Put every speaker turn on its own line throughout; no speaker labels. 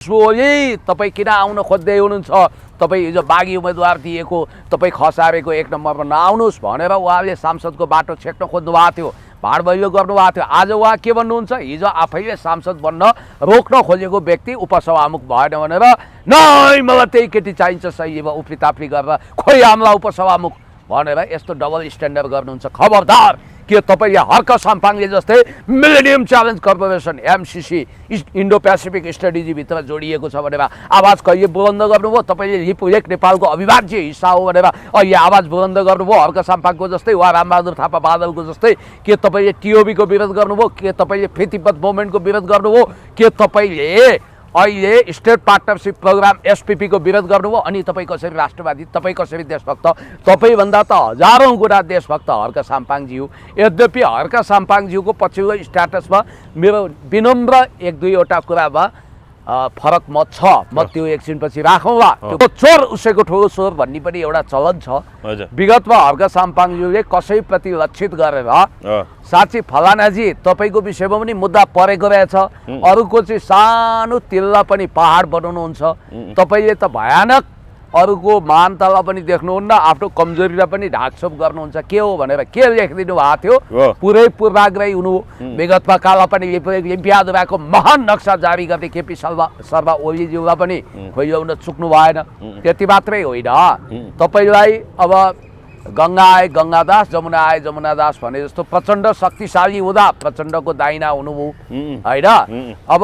ओली तपाईँ किन आउन खोज्दै हुनुहुन्छ, तपाईँ हिजो बागी उम्मेदवार दिएको, तपाईँ खसारेको 1 नम्बरमा नआउनुहोस् भनेर उहाँले सांसदको बाटो छेक्न खोज्नु भएको थियो, भाडभैलो गर्नुभएको थियो। आज उहाँ के भन्नुहुन्छ, हिजो आफैले सांसद बन्न रोक्न खोजेको व्यक्ति उपसभामुख भएन भनेर नै मलाई त्यही केटी चाहिन्छ सही उफ्रीताफ्री गरेर खोइ हामीलाई उपसभामुख भनेर यस्तो डबल स्ट्यान्डर्ड गर्नुहुन्छ। खबरदार के तपाईँ हर्क साम्पाङले जस्तै millennium challenge corporation MCC Indo Pacific स्ट्रेटेजीभित्र जोडिएको छ भनेर आवाज कहिले बुलन्द गर्नुभयो, तपाईँले लिपुलेक नेपालको अविभाज्य हिस्सा हो भनेर अहिले आवाज बुलन्द गर्नुभयो। हर्क साम्पाङको जस्तै वा रामबहादुर थापा बादलको जस्तै के तपाईँले टिओबीको विरोध गर्नुभयो, के तपाईँले फ्री तिब्बत मुभमेन्टको विरोध गर्नुभयो, के तपाईँले अहिले स्टेट पार्टनरसिप प्रोग्राम एसपीपीको विरोध गर्नुभयो। अनि तपाईँ कसरी राष्ट्रवादी, तपाईँ कसरी देशभक्त, तपाईँभन्दा त हजारौँ गुणा देशभक्त हर्क साम्पाङज्यू। यद्यपि हर्क साम्पाङज्यूको पछिल्लो स्ट्याटसमा मेरो विनम्र 1-2वटा कुरामा फरक मत छ, म त्यो एकछिनपछि राखौँला। त्यो चोर उसैको ठुलो चोर भन्ने पनि एउटा चलन छ। विगतमा हर्क साम्पाङज्यूले कसैप्रति लक्षित गरेर साँच्ची फलानाजी तपाईँको विषयमा पनि मुद्दा परेको रहेछ, अरूको चाहिँ सानो तिल्ला पनि पहाड बनाउनुहुन्छ, तपाईँले त भयानक अरूको महानतालाई पनि देख्नुहुन्न, आफ्नो कमजोरीलाई पनि ढाकछोप गर्नुहुन्छ। के हो भनेर के लेखिदिनु भएको थियो, पुरै पूर्वाग्रही हुनु। विगतमा कालापानी लिम्पियादुराको महान नक्सा जारी गर्ने केपी शर्मा ओलीज्यूलाई पनि खोइल्याउन चुक्नु भएन। त्यति मात्रै होइन, तपाईँलाई अब गङ्गा आए गङ्गादास, जमुना आए जमुनादास भने जस्तो प्रचण्ड शक्तिशाली हुँदा प्रचण्डको दाइना हुनुभयो होइन। अब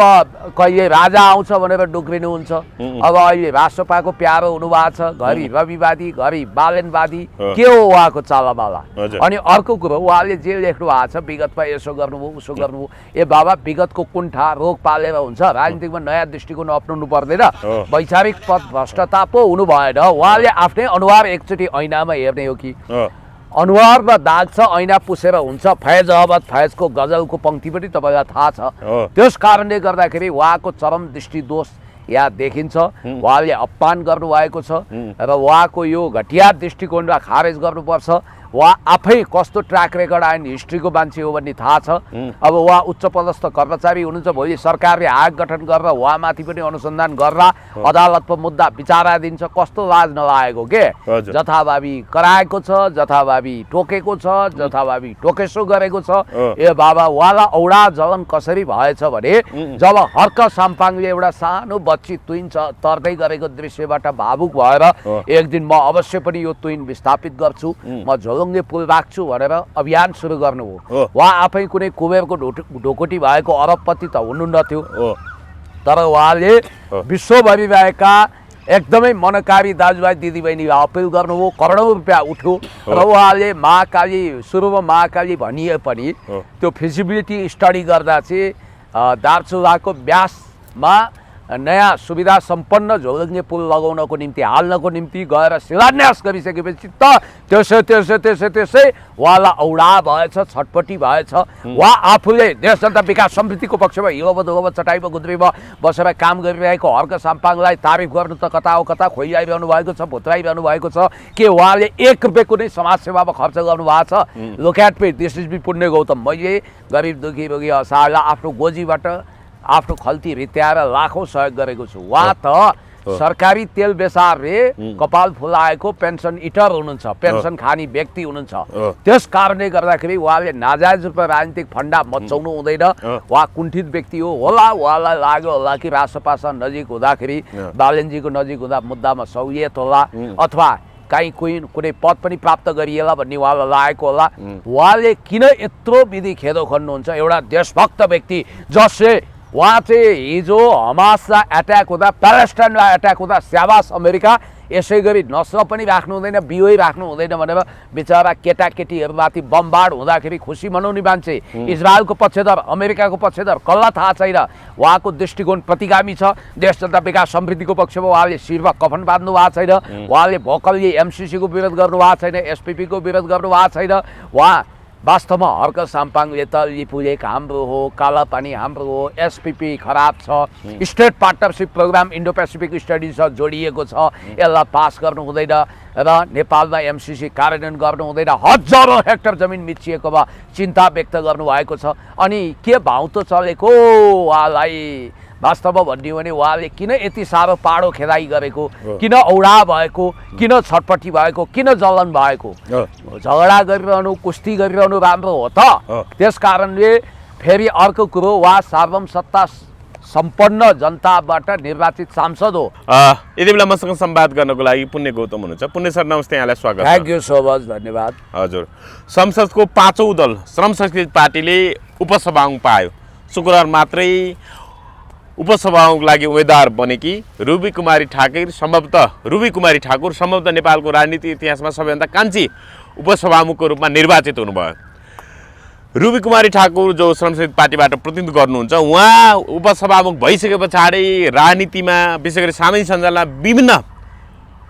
कहिले राजा आउँछ भनेर डुक्रिनुहुन्छ। अब अहिले राष्ट्रपाको प्यारो हुनुभएको छ, घरि रविवादी घरि बालनवादी, के हो उहाँको चालाबाला। अनि अर्को कुरो उहाँले जे लेख्नु भएको छ, विगतमा यसो गर्नुभयो उसो गर्नुभयो। ए बाबा, विगतको कुण्ठा रोग पालेर हुन्छ, राजनीतिकमा नयाँ दृष्टिकोण अप्नाउनु पर्दैन, वैचारिक पद भ्रष्टता पो हुनु भएन। उहाँले आफ्नै अनुहार एकचोटि ऐनामा हेर्ने हो कि अनुहारमा दाग छ, ऐना पुसेर हुन्छ। फैज अहमद फैजको गजलको पंक्ति पनि तपाईँलाई थाहा छ। त्यस कारणले गर्दाखेरि उहाँको चरम दृष्टिदोष यहाँ देखिन्छ। उहाँले अपमान गर्नुभएको छ र उहाँको यो घटिया दृष्टिकोणलाई खारेज गर्नुपर्छ। उहाँ आफै कस्तो ट्र्याक रेकर्ड एन्ड हिस्ट्रीको मान्छे हो भन्ने थाहा छ। अब उहाँ उच्च पदस्थ कर्मचारी हुनुहुन्छ, भोलि सरकारले आयोग गठन गरेर उहाँमाथि पनि अनुसन्धान गरेर अदालतमा मुद्दा विचाराधीन छ। कस्तो लाज नलागेको के, जथाभावी कराएको छ, जथाभावी टोकेको छ, जथाभावी टोकेसो गरेको छ। ए बाबा, उहाँलाई औडा जलन कसरी भएछ भने जब हर्क साम्पाङले एउटा सानो बच्ची तुइन तर्दै गरेको दृश्यबाट भावुक भएर एक दिन म अवश्य पनि यो तुइन विस्थापित गर्छु, म झोलुङ्गे पुल राख्छु भनेर अभियान सुरु गर्नुभयो। उहाँ आफै कुनै कुबेरको ढोकोटी भएको अरबपति त हुनुहुन्न थियो, तर उहाँले विश्वभरि रहेका एकदमै मनकारी दाजुभाइ दिदीबहिनीलाई अपिल गर्नुभयो। करोडौँ रुपियाँ उठ्यो र उहाँले महाकाली, सुरुमा महाकाली भनिए पनि त्यो फिजिबिलिटी स्टडी गर्दा चाहिँ दार्चुलाको ब्यासमा नयाँ सुविधा सम्पन्न झोलुङ्गे पुल लगाउनको निम्ति, हाल्नको निम्ति गएर शिलान्यास गरिसकेपछि त त्यसै उहाँलाई औडा भएछ, छटपटी भएछ। उहाँ आफूले देश जनता विकास समृद्धिको पक्षमा हिलोबदोलोब चटाइमा गुद्रीमा बसेर काम गरिरहेको हर्क साम्पाङलाई तारिफ गर्नु त कता हो कता खोइआइरहनु भएको छ, भुत्राइरहनु भएको छ। के उहाँले 1 रुपियाँ कुनै समाजसेवामा खर्च गर्नुभएको छ? Look at me, this is B Punya Gautam. मैले गरिब दुखी रोगी असहायलाई आफ्नो गोजीबाट आफ्नो खल्ती रित्याएर लाखौँ सहयोग गरेको छु। उहाँ त सरकारी तेल बेसारले कपाल फुलाएको पेन्सन इटर हुनुहुन्छ, पेन्सन खाने व्यक्ति हुनुहुन्छ। त्यस कारणले गर्दाखेरि उहाँले नाजायज रूपमा राजनीतिक फन्डा मचाउनु हुँदैन। उहाँ कुण्ठित व्यक्ति हो होला, उहाँलाई लाग्यो होला कि राष्ट्रपासँग नजिक हुँदाखेरि, बालनजीको नजिक हुँदा मुद्दामा सहुलियत होला अथवा काहीँ कुनै पद पनि प्राप्त गरिएला भन्ने उहाँलाई लागेको होला। उहाँले किन यत्रो विधि खेदो खन्नुहुन्छ? एउटा देशभक्त व्यक्ति जसले उहाँ चाहिँ हिजो हमासलाई एट्याक हुँदा, प्यालेस्टाइनलाई एट्याक हुँदा स्याबास अमेरिका, यसै गरी नस्ल पनि राख्नु हुँदैन, बिउै राख्नु हुँदैन भनेर बिचरा केटाकेटीहरूमाथि बमबाड हुँदाखेरि खुसी मनाउने मान्छे, इजरायलको पक्षधर, अमेरिकाको पक्षधर, कसलाई थाहा छैन। उहाँको दृष्टिकोण प्रतिगामी छ। देश जनता विकास समृद्धिको पक्षमा उहाँले शिरमा कफन बाँध्नु भएको छैन। उहाँले भोकलले एमसिसीको विरोध गर्नु भएको छैन, एसपिपीको विरोध गर्नु भएको छैन। उहाँ वास्तवमा हर्क साम्पाङले त लिपुलेक हाम्रो हो, कालापानी हाम्रो हो, एसपीपी खराब छ, state partnership programme Indo Pacific स्टडिजसँग जोडिएको छ, यसलाई पास गर्नु हुँदैन र नेपालमा एमसिसी कार्यान्वयन गर्नु हुँदैन। हजारौँ हेक्टर जमिन मिचिएकोमा चिन्ता व्यक्त गर्नुभएको छ। अनि के भाउ त चलेको उहाँलाई वास्तवमा भन्ने हो भने उहाँले किन यति साह्रो पाडो खेदाई गरेको, किन औडा भएको, किन छटपट्टि भएको, किन जलन भएको? झगडा गरिरहनु, कुस्ती गरिरहनु राम्रो हो त? त्यस कारणले फेरि अर्को कुरो, उहाँ सार्वभौमसत्ता सम्पन्न जनताबाट निर्वाचित सांसद हो।
यति बेला मसँग संवाद गर्नको लागि पुण्य गौतम हुनुहुन्छ। पुण्य सर नमस्ते, यहाँलाई स्वागत छ।
थ्याङ्क यू सो मच, धन्यवाद।
हजुर, संसदको 5औं दल श्रम संस्कृति पार्टीले उपसभामुख पायो। शुक्रबार मात्रै उपसभामुखको लागि उम्मेदवार बनेकी रुबी कुमारी ठाकुर सम्भवतः नेपालको राजनीति इतिहासमा सबैभन्दा कान्छी उपसभामुखको रूपमा निर्वाचित हुनुभयो। रुबी कुमारी ठाकुर जो श्रम संस्कृति पार्टीबाट प्रतिनिधित्व गर्नुहुन्छ, उहाँ उपसभामुख भइसके पछाडि राजनीतिमा विशेष गरी सामाजिक सञ्जालमा विभिन्न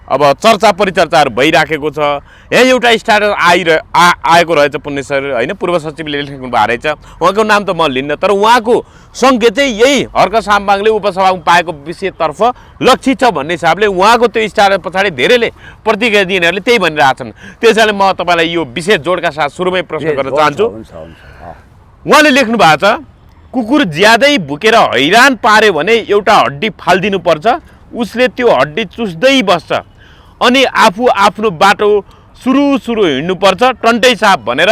अब चर्चा परिचर्चाहरू भइराखेको छ। यहाँ एउटा स्टार्टर आएको रहेछ पुण्य सर, होइन, पूर्व सचिवले लेख्नु भएको रहेछ। उहाँको नाम त म लिन्न, तर उहाँको सङ्केत चाहिँ यही हर्क साम्बाङले उपसभामुख पाएको विषयतर्फ लक्षित छ भन्ने हिसाबले उहाँको त्यो स्टार्टर पछाडि धेरैले प्रतिक्रिया दिनेहरूले त्यही भनिरहेछन्। त्यसैले म तपाईँलाई यो विशेष जोडका साथ सुरुमै प्रश्न गर्न चाहन्छु। उहाँले लेख्नु भएको छ, कुकुर ज्यादै भुकेर हैरान पार्यो भने एउटा हड्डी फालिदिनुपर्छ, उसले त्यो हड्डी चुस्दै बस्छ, अनि आफू आफ्नो बाटो सुरु हिँड्नुपर्छ, टन्टै साप भनेर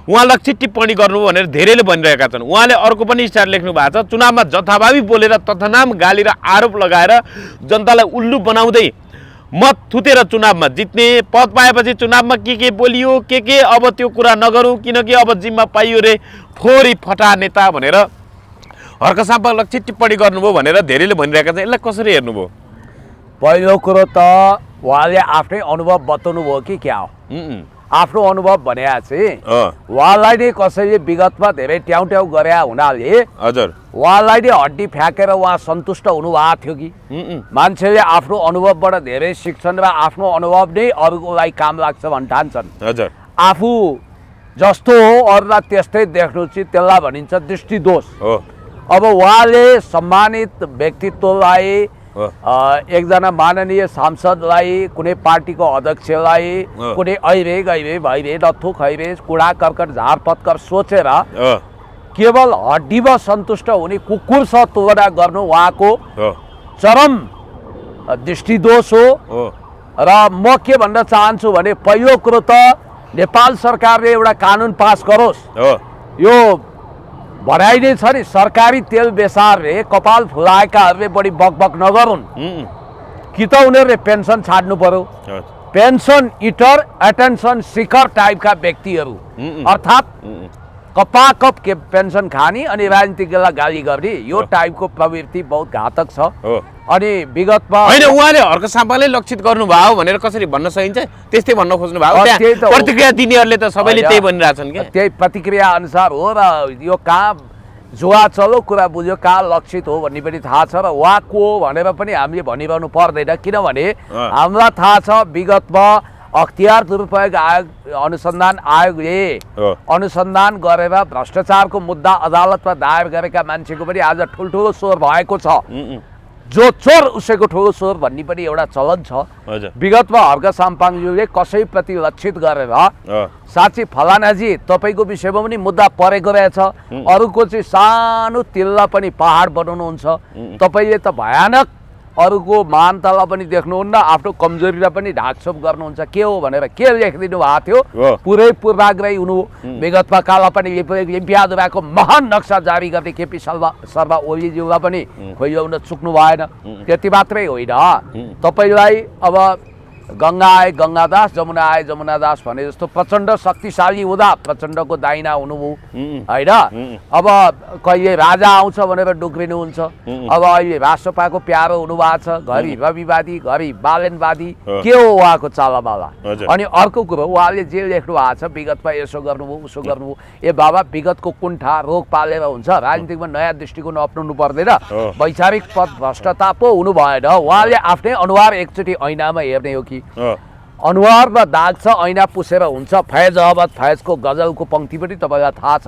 उहाँ लक्षित टिप्पणी गर्नु भनेर धेरैले भनिरहेका छन्। उहाँले अर्को पनि स्टार लेख्नु भएको छ, चुनावमा जथाभावी बोलेर तथानाम गाली र आरोप लगाएर जनतालाई उल्लु बनाउँदै मत थुतेर चुनावमा जित्ने, पद पाएपछि चुनावमा के बोलियो के अब त्यो कुरा नगरौँ किनकि अब जिम्मा पाइयो रे, फोरी फटा नेता भनेर हर्क साम्बा लक्षित टिप्पणी गर्नुभयो भनेर धेरैले भनिरहेका छन्। यसलाई कसरी हेर्नुभयो?
पहिलो कुरो त उहाँले आफ्नै अनुभव बताउनु भयो कि क्या हो? आफ्नो अनुभव भने चाहिँ उहाँलाई नै कसैले विगतमा धेरै ट्याउ गरे हुनाले
हजुर
उहाँलाई नै हड्डी फ्याँकेर उहाँ सन्तुष्ट हुनुभएको थियो कि मान्छेले आफ्नो अनुभवबाट धेरै सिक्छन् र आफ्नो अनुभव नै अरूलाई काम लाग्छ भन्न ठान्छन्।
हजुर,
आफू जस्तो हो अरूलाई त्यस्तै देख्नु चाहिँ त्यसलाई भनिन्छ दृष्टिदोष। अब उहाँले सम्मानित व्यक्तित्वलाई, एकजना माननीय सांसदलाई, कुनै पार्टीको अध्यक्षलाई, कुनै ऐरे गैरे भइरे नथु खैरे कुडा कर्कट झार पत्कर सोचेर केवल हड्डीमा सन्तुष्ट हुने कुकुरसँग तुलना गर्नु उहाँको चरम दृष्टिदोष हो। र म के भन्न चाहन्छु भने पहिलो कुरो त नेपाल सरकारले एउटा कानुन पास गरोस्। यो भनाइ नै छ नि, सरकारी तेल बेसारले कपाल फुलाएकाहरूले बढी बकबक नगरून् कि त उनीहरूले पेन्सन छाड्नु पर्यो। पेन्सन इटर, एटेन्सन सिकर टाइपका व्यक्तिहरू, अर्थात् कपाकप के पेन्सन खाने अनि राजनीतिज्ञलाई गाली गर्ने, यो टाइपको प्रवृत्ति बहुत घातक छ। अनि विगतमा
होइन, उहाँले हर्क साम्बाले लक्षित गर्नुभयो भनेर कसरी भन्न सकिन्छ? त्यस्तै भन्न खोज्नु भएको? प्रतिक्रिया दिनेहरूले त सबैले त्यही भनिरहेछन् कि
त्यही प्रतिक्रिया अनुसार हो। र यो कहाँ जुवा चलो कुरा बुझ्यो, कहाँ लक्षित हो भन्ने पनि थाहा छ। र उहाँ को हो भनेर पनि हामीले भनिरहनु पर्दैन, किनभने हामीलाई थाहा छ विगतमा अख्तियार दुरुपयोग आयोग, अनुसन्धान आयोगले अनुसन्धान गरेर भ्रष्टाचारको मुद्दा अदालतमा दायर गरेका मान्छेको पनि आज ठुल्ठुलो स्वर भएको छ। जो चोर उसैको ठुलो स्वर भन्ने पनि एउटा चलन छ। विगतमा हर्क साम्पाङज्यूले कसैप्रति लक्षित गरेर साँच्चै फलानाजी तपाईँको विषयमा पनि मुद्दा परेको रहेछ, अरूको चाहिँ सानो तिल्ला पनि पहाड बनाउनुहुन्छ, तपाईँले त भयानक अरूको महानतालाई पनि देख्नुहुन्न, आफ्नो कमजोरीलाई पनि ढाकछोप गर्नुहुन्छ, के हो भनेर के लेखिदिनु भएको थियो? पुरै पूर्वाग्रही हुनु। विगतमा काला पनि लिम्पियादुराको महान नक्सा जारी गर्ने केपी शर्मा ओलीज्यूलाई पनि खोइल्याउन चुक्नु भएन। त्यति मात्रै होइन, तपाईँलाई अब गङ्गा आए गङ्गादास, जमुना आए जमुनादास भने जस्तो प्रचण्ड शक्तिशाली हुँदा प्रचण्डको दाइना हुनुभयो, होइन? अब कहिले राजा आउँछ भनेर डुक्रिनुहुन्छ। अब अहिले राष्ट्रपाको प्यारो हुनुभएको छ, घरि रविवादी घरि बालेनवादी, के हो उहाँको चालाबाला? अनि अर्को कुरो उहाँले जे लेख्नु भएको छ, विगतमा यसो गर्नुभयो उसो गर्नुभयो, ए बाबा विगतको कुण्ठा रोग पालेर हुन्छ? राजनीतिकमा नयाँ दृष्टिकोण अप्नाउनु पर्दैन? वैचारिक पद भ्रष्टता पो हुनु भएन। उहाँले आफ्नै अनुहार एकचोटि ऐनामा हेर्ने हो कि अनुहारमा दाग छ, ऐना पुसेर हुन्छ? फैज अहमद फैजको गजलको पङ्क्ति पनि तपाईँलाई थाहा छ।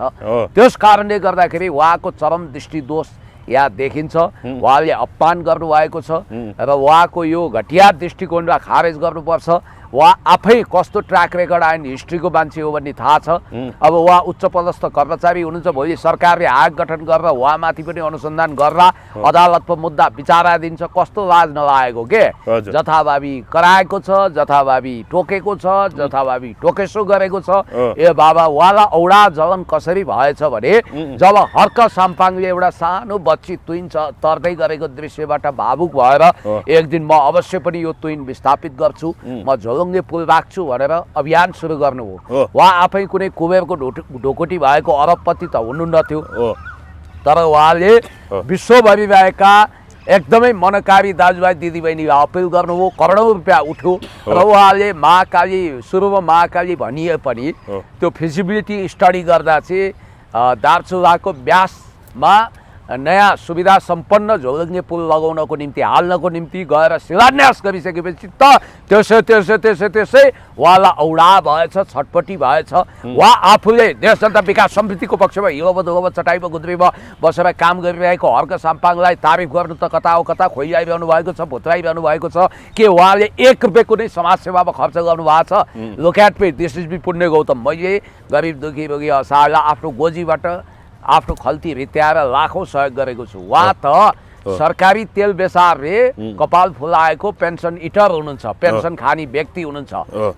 त्यस कारणले गर्दाखेरि उहाँको चरम दृष्टिदोष यहाँ देखिन्छ। उहाँले अपमान गर्नुभएको छ र उहाँको यो घटिया दृष्टिकोणलाई खारेज गर्नुपर्छ। उहाँ आफै कस्तो ट्र्याक रेकर्ड एन्ड हिस्ट्रीको मान्छे हो भन्ने थाहा छ। अब उहाँ उच्च पदस्थ कर्मचारी हुनुहुन्छ, भोलि सरकारले आयोग गठन गरेर उहाँमाथि पनि अनुसन्धान गर्ला, अदालतमा मुद्दा विचाराधीन छ, कस्तो लाज नलागेको के? जथाभावी कराएको छ, जथाभावी टोकेको छ, जथाभावी टोकेसो गरेको छ। ए बाबा, उहाँलाई औडा जलन कसरी भएछ भने जब हर्क साम्पाङले एउटा सानो बच्ची तुइन तर्दै गरेको दृश्यबाट भावुक भएर एक दिन म अवश्य पनि यो तुइन विस्थापित गर्छु, म झोलुङ्गे पुल राख्छु भनेर अभियान सुरु गर्नु हो। उहाँ आफै कुनै कुबेरको ढोकोटी भएको अरबपति त हुनुहुन्न थियो, तर उहाँले विश्वभरि रहेका एकदमै मनकारी दाजुभाइ दिदीबहिनी अपिल गर्नुभयो, करोडौँ रुपियाँ उठ्यो र उहाँले महाकाली, सुरुमा महाकाली भनिए पनि त्यो फिजिबिलिटी स्टडी गर्दा चाहिँ दार्चुलाको ब्यासमा नयाँ सुविधा सम्पन्न झोलुङ्गे पुल लगाउनको निम्ति, हाल्नको निम्ति गएर शिलान्यास गरिसकेपछि त त्यसै उहाँलाई औडा भएछ, छटपट्टि भएछ। उहाँ आफूले देश जनता विकास समितिको पक्षमा हिलोबो चटाइमा गुद्रीमा बसेर काम गरिरहेको हर्क साम्पाङलाई तारिफ गर्नु त कता हो कता खोइआइरहनु भएको छ, भुत्राइरहनु भएको छ के उहाँले 1 रुपियाँ कुनै समाजसेवामा खर्च गर्नु भएको छ? Look at me, this is B Punya Gautam. मैले गरिब दुखी रोगी असहायलाई आफ्नो गोजीबाट आफ्नो खल्ती रित्याएर लाखौँ सहयोग गरेको छु। उहाँ त सरकारी तेल बेसारले कपाल फुलाएको पेन्सन इटर हुनुहुन्छ, पेन्सन खाने व्यक्ति हुनुहुन्छ।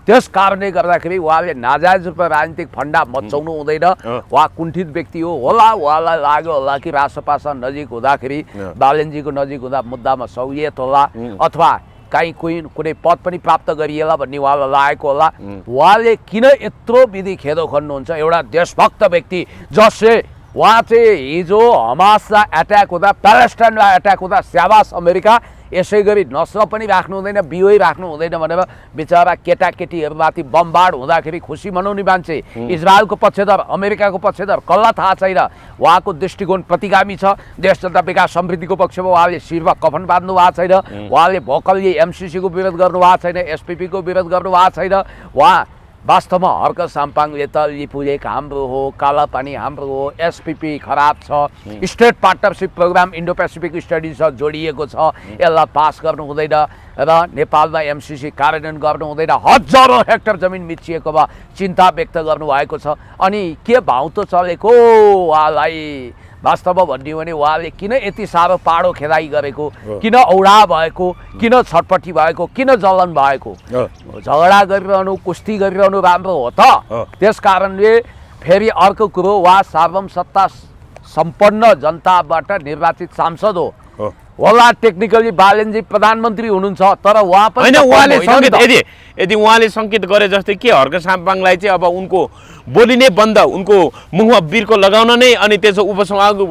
त्यस कारणले गर्दाखेरि उहाँले नाजायज रूपमा राजनीतिक फन्डा मचाउनु हुँदैन। उहाँ कुण्ठित व्यक्ति हो होला, उहाँलाई लाग्यो होला कि रासपासा नजिक हुँदाखेरि, बालेनजीको नजिक हुँदा मुद्दामा सहुलियत होला अथवा काहीँ कुनै पद पनि प्राप्त गरिएला भन्ने उहाँलाई लागेको होला। उहाँले किन यत्रो विधि खेदो खन्नुहुन्छ? एउटा देशभक्त व्यक्ति जसले उहाँ चाहिँ हिजो हमासलाई एट्याक हुँदा, प्यालेस्टाइनलाई एट्याक हुँदा स्याबास अमेरिका, यसै गरी नस्ल पनि राख्नु हुँदैन, बिउै राख्नु हुँदैन भनेर बिचरा केटाकेटीहरूमाथि बमबार्ड हुँदाखेरि खुसी मनाउने मान्छे, इजरायलको पक्षधर, अमेरिकाको पक्षधर, कसलाई थाहा छैन? उहाँको दृष्टिकोण प्रतिगामी छ। देश जनता विकास समितिको पक्षमा उहाँले शिरमा कफन बाँध्नु भएको छैन, उहाँले भोकलले एमसिसीको विरोध गर्नु भएको छैन, एसपिपीको विरोध गर्नु भएको छैन। उहाँ वास्तवमा हर्क साम्पाङले त लिपुलेक हाम्रो हो, कालापानी हाम्रो हो, एसपिपी खराब छ, state partnership programme Indo Pacific स्टडिजसँग जोडिएको छ, यसलाई पास गर्नु हुँदैन र नेपालमा एमसिसी कार्यान्वयन गर्नु हुँदैन। हजारौँ हेक्टर जमिन मिचिएकोमा चिन्ता व्यक्त गर्नुभएको छ। अनि के भाउ त चलेको उहाँलाई वास्तवमा भन्ने भने उहाँले किन यति साह्रो पाडो खेदाई गरेको, किन औडा भएको, किन छटपट्टि भएको, किन जलन भएको? झगडा गरिरहनु, कुस्ती गरिरहनु राम्रो हो त? त्यस कारणले फेरि अर्को कुरो, उहाँ सार्वभौमसत्ता सम्पन्न जनताबाट निर्वाचित सांसद हो होला। टेक्निकली बालेनजी प्रधानमन्त्री हुनुहुन्छ, तर उहाँ पनि
उहाँले सङ्केत यदि उहाँले सङ्केत गरे जस्तै के हर्क साम्पाङलाई चाहिँ अब उनको बोली नै बन्द, उनको मुखमा बिर्को लगाउन नै, अनि त्यसो उपसभाको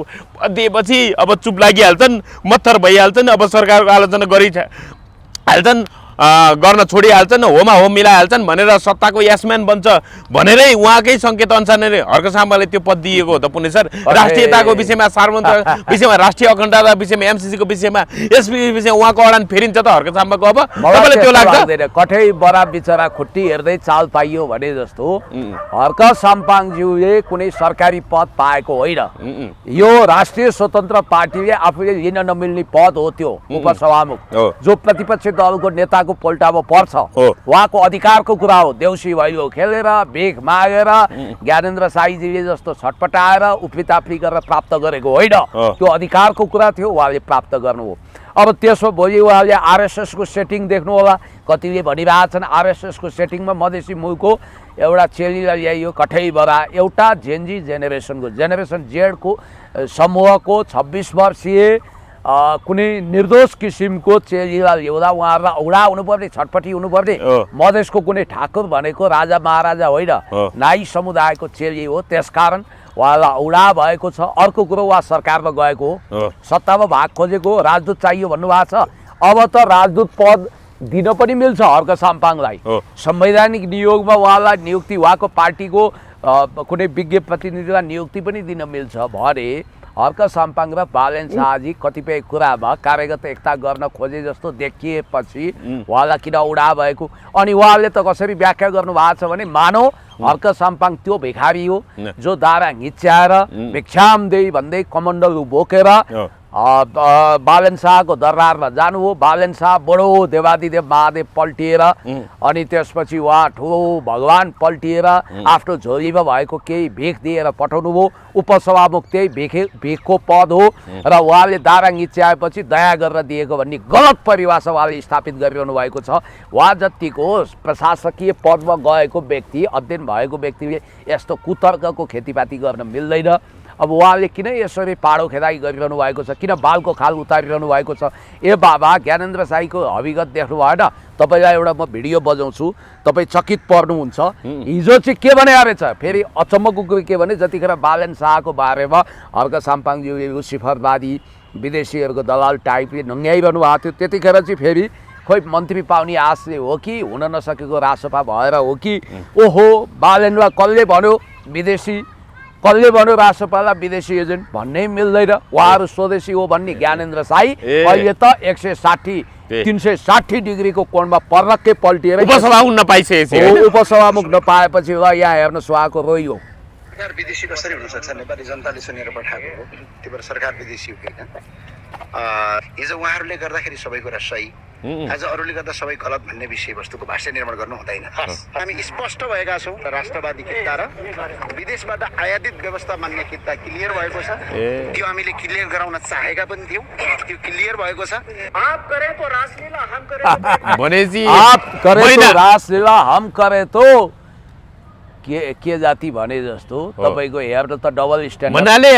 दिएपछि अब चुप लागिहाल्छन्, मत्थर भइहाल्छन्, अब सरकारको आलोचना गरिहाल्छन्, गर्न छोडिहाल्छन्, होमा हो मिलाइहाल्छन् भनेर सत्ताको यासम्यान बन्छ भनेरै उहाँकै सङ्केत अनुसार नै हर्क साम्पाङलाई त्यो पद दिएको हो त पुण्य सर। राष्ट्रियताको विषयमा, सार्वभौमताको विषयमा, राष्ट्रिय अखण्डताको विषयमा, एमसिसीको विषयमा, एसपीको विषयमा उहाँको अडान फेरिन्छ त हर्क साम्पाङको? अब तपाईँलाई त्यो लाग्छ?
कठै बरा बिचरा खुट्टी हेर्दै चाल पाइयो भने जस्तो हर्क साम्पाङज्यूले कुनै सरकारी पद पाएको होइन। यो राष्ट्रिय स्वतन्त्र पार्टीले आफूले लिन नमिल्ने पद हो त्यो उपसभामुख, जो प्रतिपक्ष दलको नेताको पोल्टामा पर्छ। उहाँको अधिकारको कुरा हो। देउसी भैलो खेलेर, भिख मागेर, ज्ञानेन्द्र साईजीले जस्तो छटपटाएर उफ्रीताफ्री गरेर प्राप्त गरेको होइन, त्यो अधिकारको कुरा थियो, उहाँले प्राप्त गर्नु हो। अब त्यसो भोलि उहाँले आरएसएसको सेटिङ देख्नु होला। कतिले भनिरहेछन् आरएसएसको सेटिङमा मधेसी मूलको एउटा चेलीलाई ल्याइयो कठैबरा, एउटा जेनजी जेनेरेसनको, जेनेरेसन जेडको समूहको 26 वर्षीय कुनै निर्दोष किसिमको चेलीलाई ल्याउँदा उहाँहरूलाई औडा हुनुपर्ने, छटपट्टि हुनुपर्ने। मधेसको कुनै ठाकुर भनेको राजा महाराजा होइन, नाई समुदायको चेली हो, त्यसकारण उहाँलाई औडा भएको छ। अर्को कुरो, उहाँ सरकारमा गएको हो, सत्तामा भाग खोजेको हो, राजदूत चाहियो भन्नुभएको छ। अब त राजदूत पद दिन पनि मिल्छ हर्क साम्पाङलाई। संवैधानिक नियोगमा उहाँलाई नियुक्ति, उहाँको पार्टीको कुनै विज्ञ प्रतिनिधिलाई नियुक्ति पनि दिन मिल्छ भने हर्क साम्पाङ र बालेन शाहजी कतिपय कुरामा कार्यगत एकता गर्न खोजे जस्तो देखिएपछि उहाँलाई किन औडा भएको? अनि उहाँले त कसरी व्याख्या गर्नुभएको छ भने मानौ हर्क साम्पाङ त्यो भिखारी हो जो दारा घिच्याएर भिक्षाम देई भन्दै कमण्डलु बोकेर बालेन शाहको दरबारमा जानुभयो। बालेन शाह बडो देवादिदेव महादेव पल्टिएर अनि त्यसपछि उहाँ ठुलो भगवान पल्टिएर आफ्नो झोलीमा भएको केही भिख दिएर पठाउनु भयो। उपसभामुख त्यही भिखको पद हो र उहाँले दाराङ इच्छाएपछि दया गरेर दिएको भन्ने गलत परिभाषा उहाँले स्थापित गरिरहनु भएको छ। उहाँ जतिको प्रशासकीय पदमा गएको व्यक्ति, अध्ययन भएको व्यक्तिले यस्तो कुतर्कको खेतीपाती गर्न मिल्दैन। अब उहाँले किन यसरी पाडो खेदाई गरिरहनु भएको छ, किन बालको खाल उतारिरहनु भएको छ? ए बाबा, ज्ञानेन्द्र साईको हविगत देख्नु भएन? तपाईँलाई एउटा म भिडियो बजाउँछु, तपाईँ चकित पर्नुहुन्छ। हिजो चाहिँ के भने रहेछ, फेरि अचम्मको कुरो के भने, जतिखेर बालेन शाहको बारेमा हर्क साम्पाङज्यूले सिफरवादी विदेशीहरूको दलाल टाइपले नङ्ग्याइरहनु भएको थियो, त्यतिखेर चाहिँ फेरि खोइ मन्त्री पाउने आशले हो कि हुन नसकेको रासपा भएर हो कि ओहो बालेनलाई कसले भन्यो विदेशी, कसले भन्यो रासपालाई विदेशी एजेन्ट भन्नै मिल्दैन, उहाँहरू स्वदेशी हो भन्ने ज्ञानेन्द्र साई अहिले त 160-360 डिग्रीको कोणमा पर्लक्कै पल्टिएर
उपसभामुख नपाइसकेपछि
उपसभामुख नपाएपछि ल यहाँ हेर्न सुहाएको रोइयो।
सरकार विदेशी कसरी हुन सक्छ? नेपाली जनताले सुनेर पठाएको हो, त्यो भएर सरकार विदेशी होइन। हिजो उहाँहरूले गर्दाखेरि सबै कुरा सही, आज अरूले गर्दा सबै गलत भन्ने विषयवस्तुको भाष्य निर्माण गर्नु हुँदैन। हामी स्पष्ट भएका छौँ, राष्ट्रवादी किता र विदेशबाट आयातित व्यवस्था मान्ने किता क्लियर भएको छ। त्यो हामीले क्लियर गराउन चाहेका पनि थियौँ, त्यो क्लियर भएको छ। आप करे तो रासलीला, हम करे
भनेपछि
आप करे तो रासलीला, हम करे तो के जाति भने जस्तो तपाईको हेर्नु त डबल स्ट्यान्डर्ड।
मनाले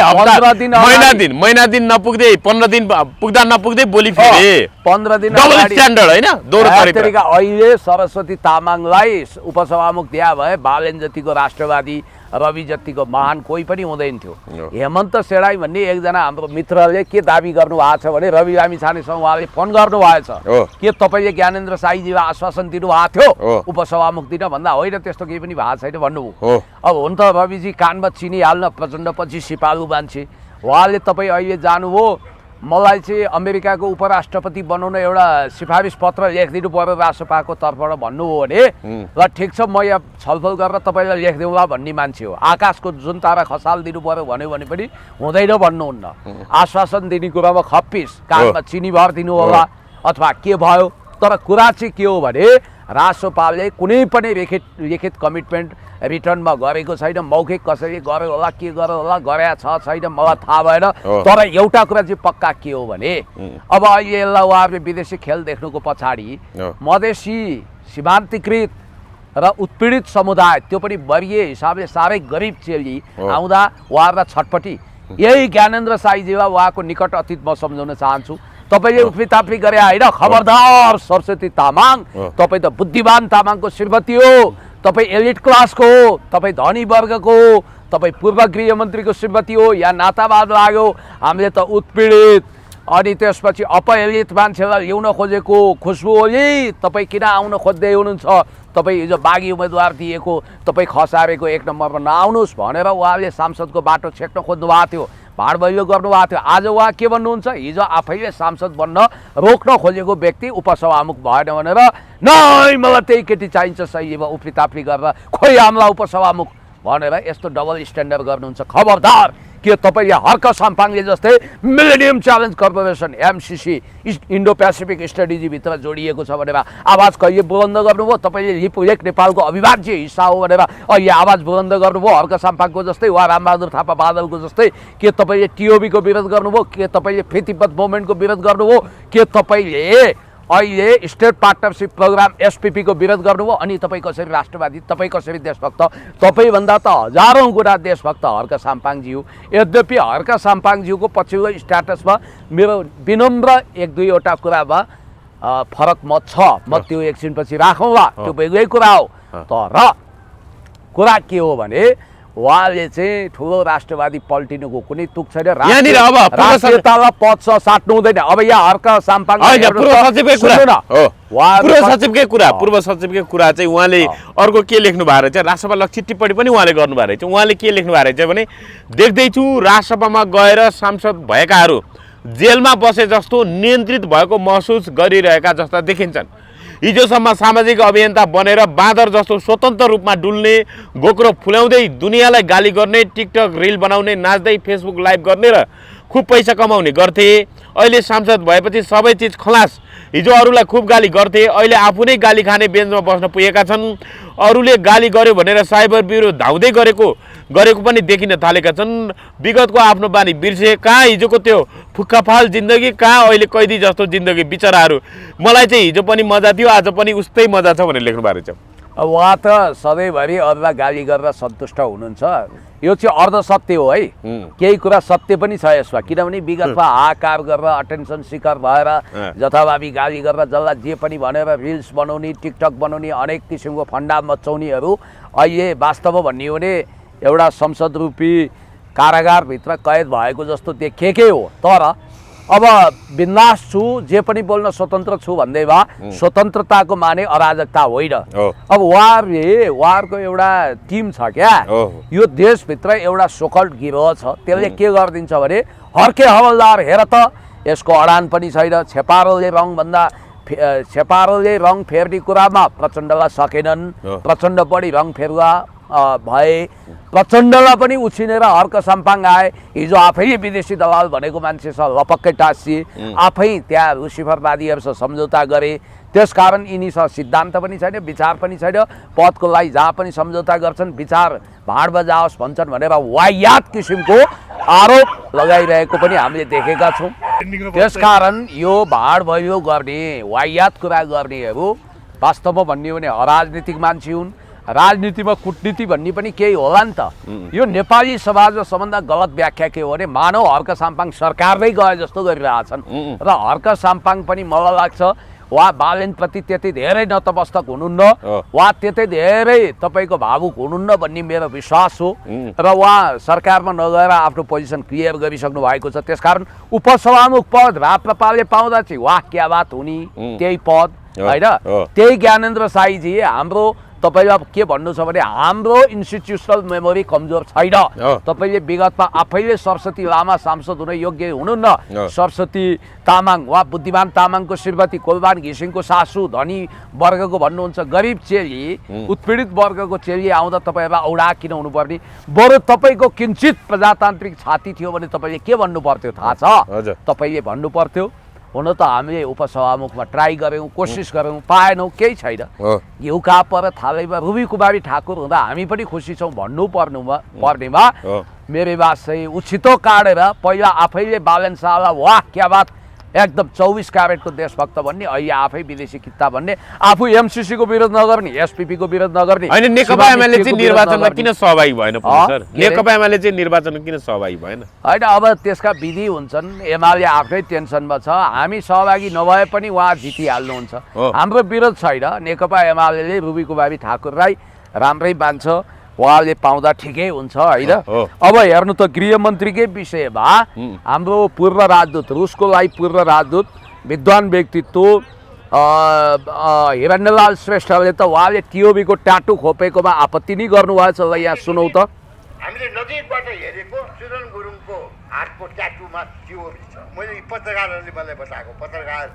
महिना दिन नपुग्दै 15 दिन पुग्दा नपुग्दै बोली फेरि
15 दिन
डबल स्ट्यान्डर्ड हैन, दोहोरो तरिका।
अहिले सरस्वती तामाङलाई उपसभामुख दिया भए बालेन जतिको राष्ट्रवादी, रवि जतिको महान कोही पनि हुँदैन थियो। हेमन्त सेडाई भन्ने एकजना हाम्रो मित्रले के दाबी गर्नु भएको छ भने, रवि लामिछानेसँग उहाँले फोन गर्नु भएछ के तपाईँले ज्ञानेन्द्र साईजीलाई आश्वासन दिनुभएको थियो उपसभामुख दिन भन्दा, होइन त्यस्तो केही पनि भएको छैन भन्नुभयो। अब हुन त रविजी कानमा चिनिहाल्न प्रचण्डपछि सिपालु मान्छे, उहाँले तपाईँ अहिले जानुभयो, मलाई चाहिँ अमेरिकाको उपराष्ट्रपति बनाउन एउटा सिफारिस पत्र लेखिदिनु पर्यो रासपाको तर्फबाट भन्नुभयो भने ल ठिक छ, म यहाँ छलफल गरेर तपाईँलाई लेखिदिउँला भन्ने मान्छे हो। आकाशको जुन तारा खसाल दिनु पर्यो भन्यो भने पनि हुँदैन भन्नुहुन्न। आश्वासन दिने कुरामा खप्पिस कानमा चिनी भर दिनु होला अथवा के भयो। तर कुरा चाहिँ के हो भने रासपाले कुनै पनि लिखित कमिटमेन्ट रिटर्नमा गरेको छैन। मौखिक कसैले गर्यो होला, के गर्यो होला, गरे छ छैन मलाई थाहा भएन। तर एउटा कुरा चाहिँ पक्का के हो भने अब अहिले यसलाई उहाँहरूले विदेशी खेल देख्नुको पछाडि मधेसी सीमान्तकृत र उत्पीडित समुदाय, त्यो पनि वर्गीय हिसाबले साह्रै गरिब चेली आउँदा उहाँहरूलाई छटपटी, यही ज्ञानेन्द्र साईजीलाई उहाँको निकट अतीत म सम्झाउन चाहन्छु। तपाईले उफ्रीताफ्री गरे होइन, खबरदार सरस्वती तामाङ, तपाईँ त बुद्धिमान तामाङको श्रीमती हो, तपाईँ एलिट क्लासको हो, तपाईँ धनी वर्गको हो, तपाईँ पूर्व गृहमन्त्रीको श्रीमती हो। यहाँ नातावाद लाग्यो, हामीले त उत्पीडित अनि त्यसपछि अपएलिट मान्छेलाई ल्याउन खोजेको खुसबु ओली तपाईँ किन आउन खोज्दै हुनुहुन्छ? तपाईँ हिजो बागी उम्मेदवार दिएको तपाईँ खसारेको 1 नम्बरमा नआउनुहोस् भनेर उहाँले सांसदको बाटो छेक्न खोज्नु भएको थियो, भाडभैलो गर्नुभएको थियो। आज उहाँ के भन्नुहुन्छ? हिजो आफैले सांसद बन्न रोक्न खोजेको व्यक्ति उपसभामुख भएन भनेर नै मलाई त्यही केटी चाहिन्छ शैलीमा उफ्रीताफ्री गरेर खोइ हामीलाई उपसभामुख भनेर यस्तो डबल स्ट्यान्डर्ड गर्नुहुन्छ। खबरदार के तपाईँले हर्क साम्पाङले जस्तै millennium challenge corporation MCC Indo Pacific स्ट्रेटेजीभित्र जोडिएको छ भनेर आवाज कहिले बुलन्द गर्नुभयो? तपाईँले लिपुलेख नेपालको अविभाज्य हिस्सा हो भनेर अहिले आवाज बुलन्द गर्नुभयो हर्क साम्पाङको जस्तै, वा रामबहादुर थापा बादलको जस्तै? के तपाईँले टिओबीको विरोध गर्नुभयो? के तपाईँले फेरि तिब्बत मुभमेन्टको विरोध गर्नुभयो? के तपाईँले अहिले स्टेट पार्टनरसिप प्रोग्राम एसपीपीको विरोध गर्नुभयो? अनि तपाईँ कसरी राष्ट्रवादी, तपाईँ कसरी देशभक्त? तपाईँभन्दा त हजारौँ गुणा देशभक्त हर्क साम्पाङज्यू। यद्यपि हर्क साम्पाङज्यूको पछिल्लो स्ट्याटसमा मेरो विनम्र 1-2वटा कुरामा फरक मत छ, म त्यो एकछिनपछि राखौँला, त्यो बेग्लै कुरा हो। तर कुरा के हो भने उहाँले चाहिँ ठुलो राष्ट्रवादी पल्टिनुको कुनै तुक छैन, राष्ट्रियतालाई पद साट्नु हुँदैन। अब यहाँ हर्क साम्पाङ
पूर्व सचिवकै कुरा चाहिँ उहाँले अर्को के लेख्नु भएको रहेछ, राजसभा लक्षित टिप्पणी पनि उहाँले गर्नु भएको रहेछ। उहाँले के लेख्नु भएको रहेछ भने, देख्दैछु राजसभामा गएर सांसद भएकाहरू जेलमा बसे जस्तो नियन्त्रित भएको महसुस गरिरहेका जस्ता देखिन्छन्। हिजोसम्म सामाजिक अभियन्ता बनेर बाँदर जस्तो स्वतन्त्र रूपमा डुल्ने, गोक्रो फुल्याउँदै दुनियाँलाई गाली गर्ने, टिकटक रिल बनाउने, नाच्दै फेसबुक लाइभ गर्ने र खुब पैसा कमाउने गर्थे। अहिले सांसद भएपछि सबै चिज खलास। हिजो अरूलाई खुब गाली गर्थे, अहिले आफू नै गाली खाने बेन्चमा बस्न पुगेका छन्। अरूले गाली गर्यो भनेर साइबर ब्युरो धाउँदै गरेको पनि देखिन थालेका छन्। विगतको आफ्नो बानी बिर्से। कहाँ हिजोको त्यो फुक्काफाल जिन्दगी, कहाँ अहिले कैदी जस्तो जिन्दगी बिचराहरू। मलाई चाहिँ हिजो पनि मजा थियो, आज पनि उस्तै मजा छ भनेर लेख्नु भएको छ।
अब उहाँ त सधैँभरि अरूलाई गाली गरेर सन्तुष्ट हुनुहुन्छ। यो चाहिँ अर्धसत्य हो है, केही कुरा सत्य पनि छ यसमा। किनभने विगतमा हाहाकार गरेर अटेन्सन सिकर भएर जथाभावी गाली गरेर जसलाई जे पनि भनेर रिल्स बनाउने, टिकटक बनाउने, अनेक किसिमको फन्डा मचाउनेहरू अहिले वास्तवमा भन्ने हो भने एउटा संसद रूपी कारागारभित्र कैद भएको जस्तो देखिएकै हो। तर अब बिन्दास छु, जे पनि बोल्न स्वतन्त्र छु भन्दै भए स्वतन्त्रताको माने अराजकता होइन। अब उहाँहरूको एउटा टिम छ क्या, यो देशभित्र एउटा सोकल्ड गिरोह छ। त्यसले के गरिदिन्छ भने हर्के हवलदार हेर त, यसको अडान पनि छैन। छेपारोले रङ फेर्ने कुरामा प्रचण्डलाई सकेनन्। प्रचण्ड बढी रङ फेरुवा भए, प्रचण्डलाई पनि उछिनेर हर्क साम्पाङ आए। हिजो आफै विदेशी दलाल भनेको मान्छेसँग लपक्कै टाँसिए, आफै त्यहाँ लुसिफरवादीहरूसँग सम्झौता गरे। त्यसकारण यिनीसँग सिद्धान्त पनि छैन, विचार पनि छैन। पदको लागि जहाँ पनि सम्झौता गर्छन्, विचार भाँड बजाओस् भन्छन् भनेर वाहियात किसिमको आरोप लगाइरहेको पनि हामीले देखेका छौँ। त्यसकारण यो भाँड भयो गर्ने, वाहियात कुरा गर्नेहरू वास्तवमा भन्ने हो भने अराजनीतिक मान्छे हुन्। राजनीतिमा कूटनीति भन्ने पनि केही होला नि त। यो नेपाली समाजमा सबभन्दा गलत व्याख्या के हो भने मानव हर्क साम्पाङ सरकारमै गए जस्तो गरिरहेछन्। र हर्क साम्पाङ पनि मलाई लाग्छ उहाँ बालेनप्रति त्यति धेरै नतमस्तक हुनुहुन्न, उहाँ त्यति धेरै तपाईँको भावुक हुनुहुन्न भन्ने मेरो विश्वास हो। र उहाँ सरकारमा नगएर आफ्नो पोजिसन क्लियर गरिसक्नु भएको छ। त्यसकारण उपसभामुख पद राप्रपाले पाउँदा चाहिँ वाह क्या बात हुने त्यही पद होइन। त्यही ज्ञानेन्द्र साईजी हाम्रो तपाईले अब के भन्नु छ भने हाम्रो इन्स्टिट्युसनल मेमोरी कमजोर छैन। तपाईले विगतमा आफैले सरस्वती लामा सांसद हुन योग्य हुनुहुन्न। सरस्वती तामाङ वा बुद्धिमान तामाङको श्रीमती कोलबान घिसिङको सासू धनी वर्गको भन्नुहुन्छ, गरिब चेली उत्पीडित वर्गको चेली आउँदा तपाईँहरूलाई औडा किन हुनुपर्ने? बरु तपाईँको किञ्चित प्रजातान्त्रिक छाती थियो भने तपाईँले के भन्नु पर्थ्यो थाहा छ? तपाईँले भन्नु पर्थ्यो। हुन त हामीले उपसभामुखमा ट्राई गऱ्यौँ, कोसिस गऱ्यौँ, पाएनौँ, केही छैन। घिउ कहाँ पर थालैमा रुबी कुमारी ठाकुर हुँदा हामी पनि खुसी छौँ भन्नु पर्नेमा मेरो बात चाहिँ उछितो काटेर पहिला आफैले बालन शाहलाई वाह क्या बात एकदम 24 क्यारेटको देशभक्त भन्ने, अहिले आफै विदेशी किता भन्ने, आफू एमसीसी को विरोध नगर्ने, एसपीपी को विरोध नगर्ने।
हैन, नेकपा एमाले चाहिँ निर्वाचनमा किन सहभागी भएन सर? नेकपा एमाले चाहिँ निर्वाचनमा किन सहभागी भएन?
हैन, अब त्यसका विधि हुन्छन्। एमाले आफ्नै टेन्सनमा छ। हामी सहभागी नभए पनि उहाँ जितिहाल्नुहुन्छ। हाम्रो विरोध छैन। नेकपा एमाले रुबी कुमारी ठाकुरलाई राम्रै मान्छ, उहाँले पाउँदा ठिकै हुन्छ होइन। अब हेर्नु त गृहमन्त्रीकै विषयमा हाम्रो पूर्व राजदूत, रुसको लागि पूर्व राजदूत विद्वान व्यक्तित्व हिरण्यलाल श्रेष्ठले त उहाँले टिओबीको ट्याटु खोपेकोमा आपत्ति नै गर्नुभएछ। ल यहाँ सुनौ त।
हामीले नजिकबाट हेरेको सुरन गुरुङको हातको ट्याटुमा टिओबी छ। मैले पत्रकारहरूले मलाई बताएको, पत्रकार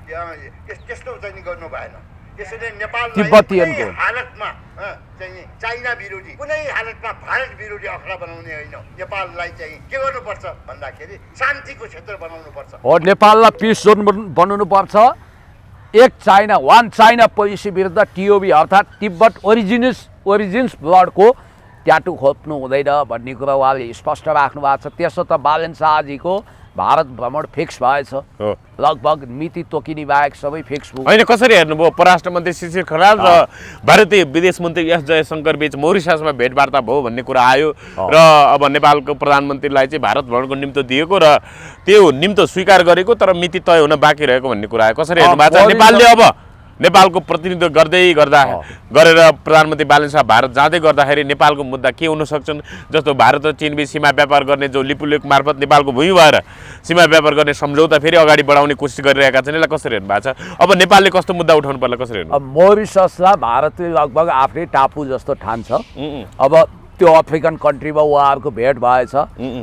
त्यस्तो चाहिँ गर्नु भएन। त्यसैले नेपाललाई हालतमा चाहिँ चाइना विरोधी, कुनै हालतमा भारत विरोधी अखडा बनाउने होइन। नेपाललाई चाहिँ के गर्नुपर्छ भन्दाखेरि शान्तिको क्षेत्र बनाउनुपर्छ।
हो, नेपाललाई पिस जोन बनाउनु पर्छ। एक चाइना, वान चाइना पोलिसी विरुद्ध टिओबी अर्थात् तिब्बत ओरिजिन्स ब्लडको ट्याटु खोप्नु हुँदैन भन्ने कुरा उहाँले स्पष्ट राख्नु भएको छ। त्यसो त बालन शाहजीको भारत भ्रमण फिक्स भएछ, लगभग मिति तोकिने बाहेक सबै फिक्स भयो।
होइन, कसरी हेर्नुभयो? परराष्ट्र मन्त्री शिशिर खनाल र भारतीय विदेश मन्त्री एस जयशंकर बीच मौरिससमा भेटवार्ता भयो भन्ने कुरा आयो र अब नेपालको प्रधानमन्त्रीलाई चाहिँ भारत भ्रमणको निम्तो दिएको र त्यो निम्तो स्वीकार गरेको, तर मिति तय हुन बाँकी रहेको भन्ने कुरा आयो। कसरी हेर्नु भएको छ? नेपालले अब नेपालको प्रतिनिधित्व गरेर प्रधानमन्त्री बालन शाह भारत जाँदै गर्दाखेरि नेपालको मुद्दा के हुन सक्छन्? जस्तो भारत र चीनबीच सीमा व्यापार गर्ने जो लिपुलेख मार्फत नेपालको भूमि भएर सीमा व्यापार गर्ने सम्झौता फेरि अगाडि बढाउने कोसिस गरिरहेका छन्। यसलाई कसरी हेर्नु भएको छ? अब नेपालले कस्तो मुद्दा उठाउनु पर्ला, कसरी हेर्नु?
अब मौरिससलाई भारतले लगभग आफ्नै टापु जस्तो ठान्छ। अब त्यो अफ्रिकन कन्ट्रीमा उहाँहरूको भेट भएछ।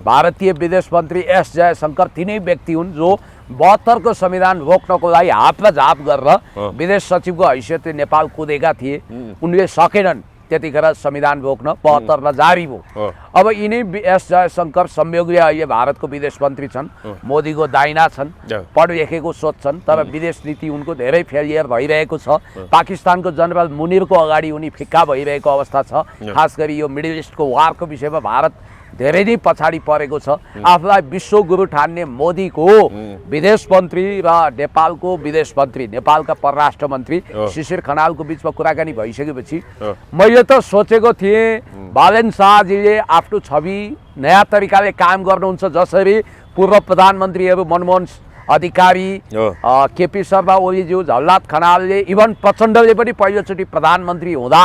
भारतीय विदेश मन्त्री एस जयशंकर तिनै व्यक्ति हुन् जो 72 को संविधान रोक्नको लागि हात र झाप गरेर विदेश सचिवको हैसियतले नेपाल कुदेका थिए। उनले सकेनन्। त्यतिखेर संविधान बोक्न 72 जारी भयो। अब यिनी एस जयशंकर संयोगले अहिले भारतको विदेश मन्त्री छन्, मोदीको दाइना छन्, पढ-लेखेको सोच्छन्, तर विदेश नीति उनको धेरै फेलियर भइरहेको छ। पाकिस्तानको जनरल मुनिरको अगाडि उनी फिक्का भइरहेको अवस्था छ। खास गरी यो मिडल इस्टको वारको विषयमा भारत धेरै नै पछाडि परेको छ। आफूलाई विश्वगुरु ठान्ने मोदीको विदेश मन्त्री र नेपालको विदेश मन्त्री, नेपालका परराष्ट्र मन्त्री शिशिर खनालको बिचमा कुराकानी भइसकेपछि मैले त सोचेको थिएँ बालेन शाहजीले आफ्नो छवि नयाँ तरिकाले कायम गर्नुहुन्छ। जसरी पूर्व प्रधानमन्त्रीहरू मनमोहन अधिकारी, केपी शर्मा ओलीज्यू, झलनाथ खनालले, इभन प्रचण्डले पनि पहिलोचोटि प्रधानमन्त्री हुँदा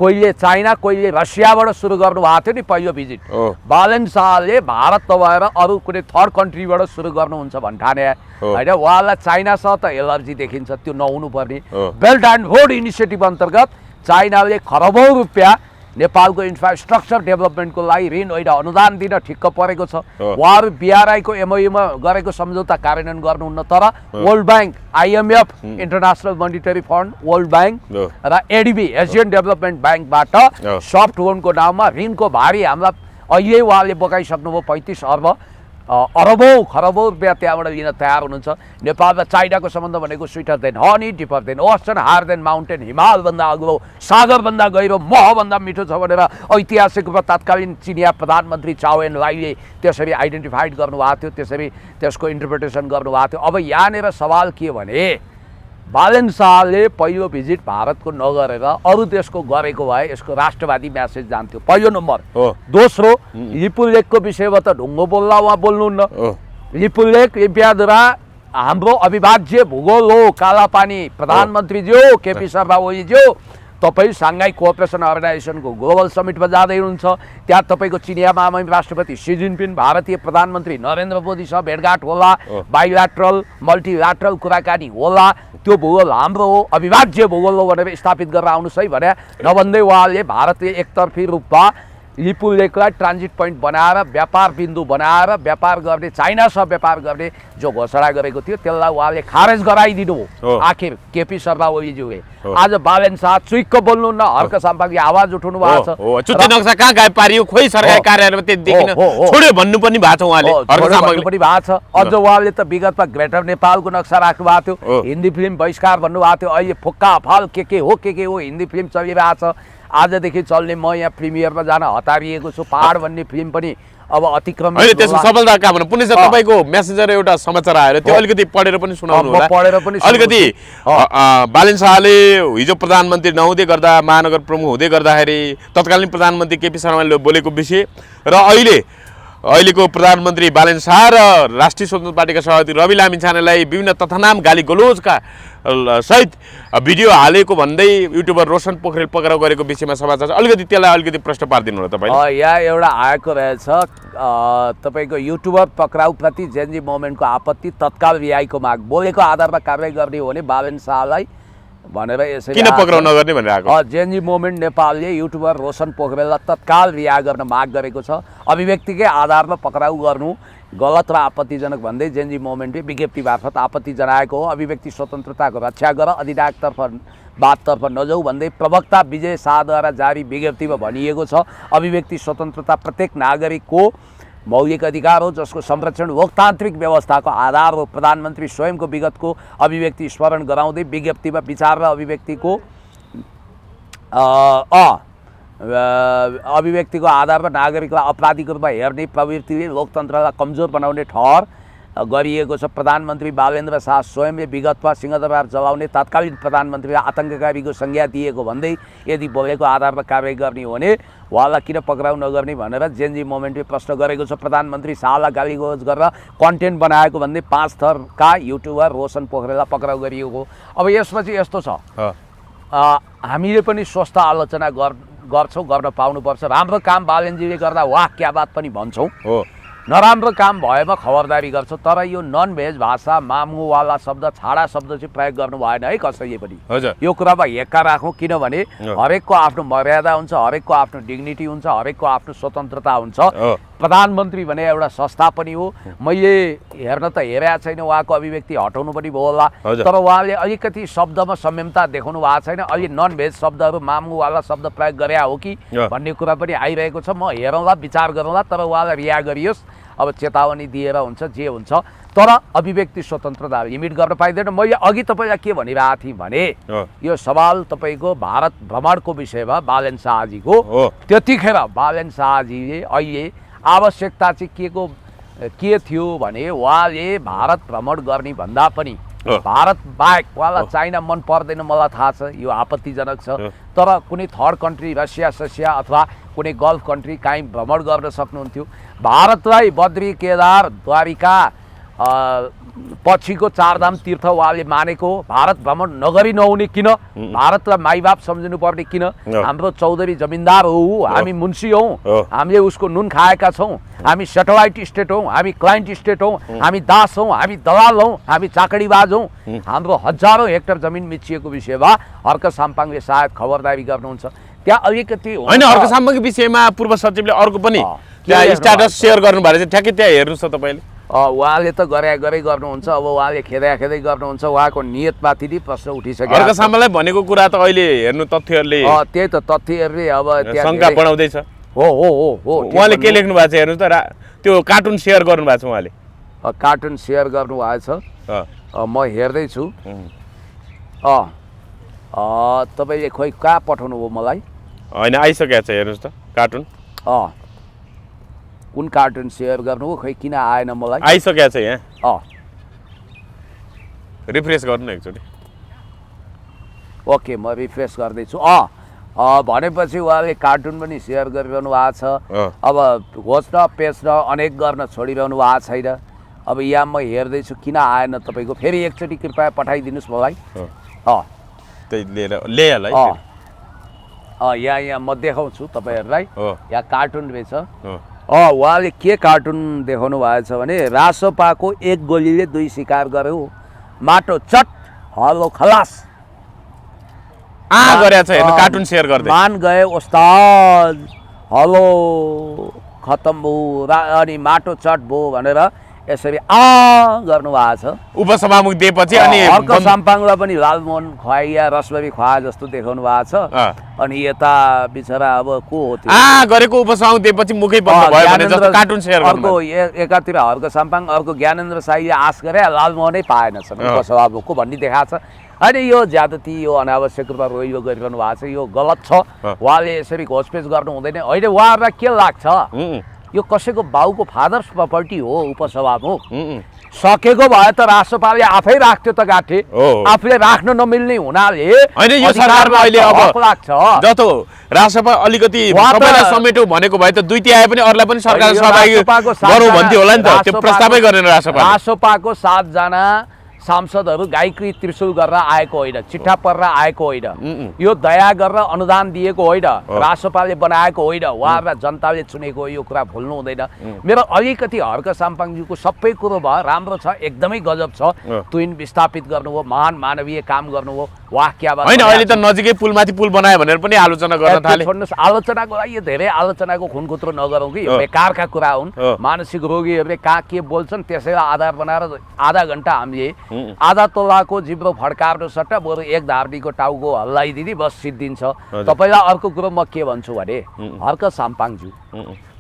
कोहीले चाइना कोहीले रसियाबाट सुरु गर्नुभएको थियो नि पहिलो भिजिट। बालेन शाहले भारत नभएर अरू कुनै थर्ड कन्ट्रीबाट सुरु गर्नुहुन्छ भन्ठाने होइन। उहाँलाई चाइनासँग त एलर्जी देखिन्छ, त्यो नहुनुपर्ने। बेल्ट एन्ड रोड इनिसिएटिभ अन्तर्गत चाइनाले खरबौँ रुपियाँ नेपालको इन्फ्रास्ट्रक्चर डेभलपमेन्टको लागि ऋण होइन अनुदान दिन ठिक्क परेको छ। उहाँहरू बिआरआईको एमओयूमा गरेको सम्झौता कार्यान्वयन गर्नुहुन्न, तर world bank, IMF, international monetary fund, world bank र एडिबी, एसियन डेभलपमेन्ट ब्याङ्कबाट सफ्ट लोनको नाममा ऋणको भारी हामीलाई अहिले उहाँले बोकाइसक्नुभयो। 35 अरबौँ खरबौँ रुपियाँ त्यहाँबाट लिन तयार हुनुहुन्छ। नेपाल र चाइनाको सम्बन्ध भनेको sweeter than honey, deeper than ocean, higher than mountain, हिमालभन्दा अग्लो, सागरभन्दा गहिरो, महभन्दा मिठो छ भनेर ऐतिहासिक रूपमा तत्कालीन चिनिया प्रधानमन्त्री चाउ एन लाईले त्यसरी आइडेन्टिफाइड गर्नुभएको थियो, त्यसरी त्यसको इन्टरप्रिटेसन गर्नुभएको थियो। अब यहाँनिर सवाल के भने बालेन शाहले पहिलो भिजिट भारतको नगरेर अरू देशको गरेको भए यसको राष्ट्रवादी म्यासेज जान्थ्यो, पहिलो नम्बर। दोस्रो, लिपुलेखको विषयमा त ढुङ्गो बोल्ला उहाँ बोल्नुहुन्न। लिपुलेख लिपियाद्वारा हाम्रो अविभाज्य भूगोल हो, कालापानी। प्रधानमन्त्रीज्यू केपी शर्मा ओलीज्यू, तपाईँ साङ्घाई कोअपरेसन अर्गनाइजेसनको ग्लोबल समिटमा जाँदै हुनुहुन्छ, त्यहाँ तपाईँको चिनिया महामहिम राष्ट्रपति सी जिनपिङ, भारतीय प्रधानमन्त्री नरेन्द्र मोदीसँग भेटघाट होला, बाइल्याट्रल मल्टिल्याट्रल कुराकानी होला। त्यो भूगोल हाम्रो हो, अविभाज्य भूगोल हो भनेर स्थापित गरेर आउनुहोस् है भने नभन्दै उहाँले भारतले एकतर्फी रूपमा लिपुलेखलाई ट्रान्जिट पोइन्ट बनाएर व्यापार बिन्दु बनाएर व्यापार गर्ने, चाइनासँग व्यापार गर्ने जो घोषणा गरेको थियो त्यसलाई उहाँले खारेज गराइदिनु हो आखिर केपी शर्मा ओलीज्यूले। आज बालेन शाह चुइक्क बोल्नुहुन्न, हर्क साम्पाङले आवाज उठाउनु भएको छ।
चुच्चे नक्सा कहाँ गायब पारियो, खोइ सरकारी कार्यालयमा त्यो देखिन छोड्यो भन्नु पनि भएको छ उहाँले, हर्क साम्पाङले पनि
भएको छ। अझ उहाँले त विगतमा ग्रेटर नेपालको नक्सा राख्नु भएको थियो, हिन्दी फिल्म बहिष्कार भन्नुभएको थियो। अहिले फोक्का फाल के हो हिन्दी फिल्म चलिरहेको छ। आजदेखि चल्ने म यहाँ प्रिमियरमा जान हतारिएको छु। पहाड भन्ने फिल्म पनि अब अतिक्रमण
होइन, त्यसको सफलता कहाँ भन्नु पुलिस तपाईँको मेसेन्जर एउटा समाचार आएर त्यो अलिकति पढेर पनि सुनाउनु होला। अलिकति बालेन शाहले हिजो प्रधानमन्त्री नहुँदै गर्दा, महानगर प्रमुख हुँदै गर्दाखेरि तत्कालीन प्रधानमन्त्री केपी शर्माले बोलेको विषय र अहिलेको प्रधानमन्त्री बालेन शाह र राष्ट्रिय स्वतन्त्र पार्टीका सभापति रवि लामिछानेलाई विभिन्न तथानाम गाली गलोजका सहित भिडियो हालेको भन्दै युट्युबर रोशन पोखरेल पक्राउ गरेको विषयमा समाचार छ, अलिकति त्यसलाई अलिकति प्रश्न पारिदिनु होला तपाईँ।
यहाँ एउटा आएको रहेछ तपाईँको युट्युबर पक्राउप्रति जेनजी मोमेन्टको आपत्ति, तत्काल रिहाईको माग, बोलेको आधारमा कारवाही गर्ने हो भने बालेन शाहलाई भनेर यसरी
किन पक्राउ नगर्ने भनेर आएको।
जेनजी मोमेन्ट नेपालले युट्युबर रोशन पोखरेललाई तत्काल रिहा गर्न माग गरेको छ। अभिव्यक्तिकै आधारमा पक्राउ गर्नु गलत र आपत्तिजनक भन्दै जेनजी मोमेन्टले विज्ञप्ति मार्फत आपत्ति जनाएको हो। अभिव्यक्ति स्वतन्त्रताको रक्षा गर, अधिनायकतर्फ बाततर्फ नजाऊ भन्दै प्रवक्ता विजय शाहद्वारा जारी विज्ञप्तिमा भनिएको छ। अभिव्यक्ति स्वतन्त्रता प्रत्येक नागरिकको मौलिक अधिकार हो जसको संरक्षण लोकतान्त्रिक व्यवस्थाको आधार हो। प्रधानमन्त्री स्वयंको विगतको अभिव्यक्ति स्मरण गराउँदै विज्ञप्तिमा विचार र अभिव्यक्तिको आधारमा नागरिकलाई अपराधीको रूपमा हेर्ने प्रवृत्तिले लोकतन्त्रलाई कमजोर बनाउने ठहर गरिएको छ। प्रधानमन्त्री बालेन्द्र शाह स्वयंले विगतमा सिंहदरबार जलाउने तत्कालीन प्रधानमन्त्रीलाई आतङ्ककारीको संज्ञा दिएको भन्दै यदि बोलेको आधारमा कारवाही गर्ने हो भने उहाँलाई किन पक्राउ नगर्ने भनेर जेनजी मोमेन्टले प्रश्न गरेको छ। प्रधानमन्त्री शाहलाई गालीगोज गरेर कन्टेन्ट बनाएको भन्दै 5 थरका युट्युबर रोशन पोखरेललाई पक्राउ गरिएको। अब यसपछि यस्तो छ, हामीले पनि स्वस्थ आलोचना गर्छौँ, गर्न पाउनुपर्छ। राम्रो काम बालेनजीले गर्दा वाह क्या बात पनि भन्छौँ। नराम्रो काम भएमा खबरदारी गर्छ। तर यो नन भेज भाषा मामुवाला शब्द छाडा शब्द चाहिँ प्रयोग गर्नु भएन है कसैले पनि।
हजुर
यो कुरामा हेक्का राखौँ, किनभने हरेकको आफ्नो मर्यादा हुन्छ, हरेकको आफ्नो डिग्निटी हुन्छ, हरेकको आफ्नो स्वतन्त्रता हुन्छ। प्रधानमन्त्री भने एउटा संस्था पनि हो। मैले हेर्न त हेरेको छैन, उहाँको अभिव्यक्ति हटाउनु पनि भयो होला, तर उहाँले अलिकति शब्दमा संयमता देखाउनु भएको छैन। अलि नन भेज शब्दहरू मामुवाला शब्द प्रयोग गरे हो कि भन्ने कुरा पनि आइरहेको छ। म हेरौँला, विचार गरौँला, तर उहाँलाई रिहा गरियोस्। अब चेतावनी दिएर हुन्छ, जे हुन्छ, तर अभिव्यक्ति स्वतन्त्रता लिमिट गर्न पाइँदैन। मैले अघि तपाईँलाई के भनिरहेको थिएँ भने यो सवाल तपाईँको भारत भ्रमणको विषयमा बालेन शाहजीको, त्यतिखेर बालेन शाहजीले अहिले आवश्यकता चाहिँ के थियो भने उहाँले भारत भ्रमण गर्ने भन्दा पनि भारत बाहेक उहाँलाई चाइना मन पर्दैन, मलाई थाहा छ, यो आपत्तिजनक छ। तर कुनै थर्ड कन्ट्री रसिया ससिया अथवा कुनै गल्फ कन्ट्री काहीँ भ्रमण गर्न सक्नुहुन्थ्यो। भारतलाई बद्री केदार द्वारिका पछिको चारधाम तीर्थ उहाँले मानेको, भारत भ्रमण नगरी नहुने किन? भारतलाई माइबाप सम्झिनु पर्ने किन? हाम्रो चौधरी जमिनदार हो, हामी मुन्सी हौँ, हामीले उसको नुन खाएका छौँ, हामी सेटेलाइट स्टेट हौँ, हामी क्लाइन्ट स्टेट हौँ, हामी दास हौँ, हामी दलाल हौँ, हामी चाकडीबाज हौँ। हाम्रो हजारौँ हेक्टर जमिन मिचिएको विषयमा हर्क साम्पाङले सायद खबरदारी गर्नुहुन्छ। त्यहाँ अलिकति
होइन, हर्क साम्पाङको विषयमा पूर्व सचिवले अर्को पनि त्यहाँ स्ट्याटस सेयर गर्नुभएको छ, ठ्याक्कै त्यहाँ हेर्नुहोस् त तपाईँले।
उहाँले त गरे गर्नुहुन्छ, अब उहाँले खेदै गर्नुहुन्छ, उहाँको नियतमाथि नै प्रश्न उठिसक्यो।
हर्क साम्पाङलाई भनेको कुरा त अहिले हेर्नु तथ्यहरूले
त्यही त तथ्यहरूले अब
शङ्का बढाउँदैछ।
हो हो हो हो
उहाँले के लेख्नु भएको छ हेर्नुहोस् त, त्यो कार्टुन सेयर गर्नुभएको छ उहाँले।
कार्टुन सेयर गर्नुभएको छ, म हेर्दैछु। तपाईँले खोइ कहाँ पठाउनु भयो मलाई?
होइन, आइसकेको छ, हेर्नुहोस् त कार्टुन।
कुन कार्टुन सेयर गर्नुभयो? खोइ किन आएन मलाई?
आइसकेको छ यहाँ, रिफ्रेस गर्नु न एकचोटि।
ओके, म रिफ्रेस गर्दैछु। भनेपछि उहाँले कार्टुन पनि सेयर गरिरहनु भएको छ। अब घोच्न पेच्न अनेक गर्न छोडिरहनु भएको छैन। अब यहाँ म हेर्दैछु, किन आएन तपाईँको? फेरि एकचोटि कृपया पठाइदिनुहोस् मलाई।
त्यही लिएर
यहाँ म देखाउँछु तपाईँहरूलाई। यहाँ कार्टुन रहेछ। उहाँले के कार्टुन देखाउनु भएको छ भने रासोपाको एक गोलीले दुई शिकार गर्यो, माटो चट हलो खलास।
गरेछ, हेर्नु कार्टुन सेयर गर्दै।
मान गए उस्ताद, हलो खत्म भयो, अनि माटो चट भयो भनेर यसरी गर्नु भएको छ।
उपसभामुख दिएपछि अनि
हर्क साम्पाङलाई पनि लालमोहन खुवाइया रसबरी खुवा जस्तो देखाउनु भएको छ। अनि यता बिचरा अब को हो त्यो
गरेको उपसभामुख दिएपछि मुखै बन्द भयो भने जस्तो कार्टुन सेयर गर्नु।
अर्को एकातिर हर्क साम्पाङ, अर्को ज्ञानेन्द्र साईले आश गरे, लालमोहनै पाएनछन् उपसभामुखको भन्ने देखाएको छ। अनि यो ज्यादती, यो अनावश्यक रूपमा रोइयो गरिरहनु भएको छ, यो गलत छ। उहाँले यसरी घोषपेच गर्नु हुँदैन। होइन, उहाँहरूलाई के लाग्छ यो कसैको बाउको फादर्स प्रपर्टी हो उपसभामुख? सकेको भए त राष्ट्रपालले आफै राख्थ्यो त गाठे, आफूले राख्न नमिल्ने हुनाले
होइन यो सरकारमा अहिले अब
लाग्छ।
जस्तो राष्ट्रपा अलिकति सबैलाई समेट्यो भनेको भए त दुईटी आए पनि अरूलाई पनि सरकार सहभागी गरौँ भन्थ्यो होला नि त, त्यो प्रस्तावै गरेन राष्ट्रपा।
राष्ट्रपाको 7 जना सांसदहरू गाईकृत त्रिशूल गरेर आएको होइन, चिट्ठा परेर आएको होइन, यो दया गरेर अनुदान दिएको होइन, राष्ट्रपालले बनाएको होइन, उहाँहरूलाई जनताले चुनेको, यो कुरा भुल्नु हुँदैन। मेरो अलिकति हर्क साम्पाङज्यूको सबै कुरो भयो, राम्रो छ, एकदमै गजब छ। तुइन विस्थापित गर्नुभयो, महान मानवीय काम गर्नुभयो, वाह क्या बात।
होइन, अहिले त नजिकै पुलमाथि पुल बनायो भनेर पनि आलोचना गर्न थाले।
छोड्नुहोस्, आलोचनाको लागि यो धेरै आलोचनाको खुनखुत्रो नगरौँ कि, बेकारका कुरा हुन्। मानसिक रोगीहरूले कहाँ के बोल्छन् त्यसैलाई आधार बनाएर आधा घन्टा हामीले आधा तोलाको जिब्रो फड्कार्नु सट्टा बरु एक धार्नीको टाउको हल्लाइदिने बस सिद्धिन्छ। तपाईँलाई अर्को कुरो म के भन्छु भने हर्क साम्पाङज्यू,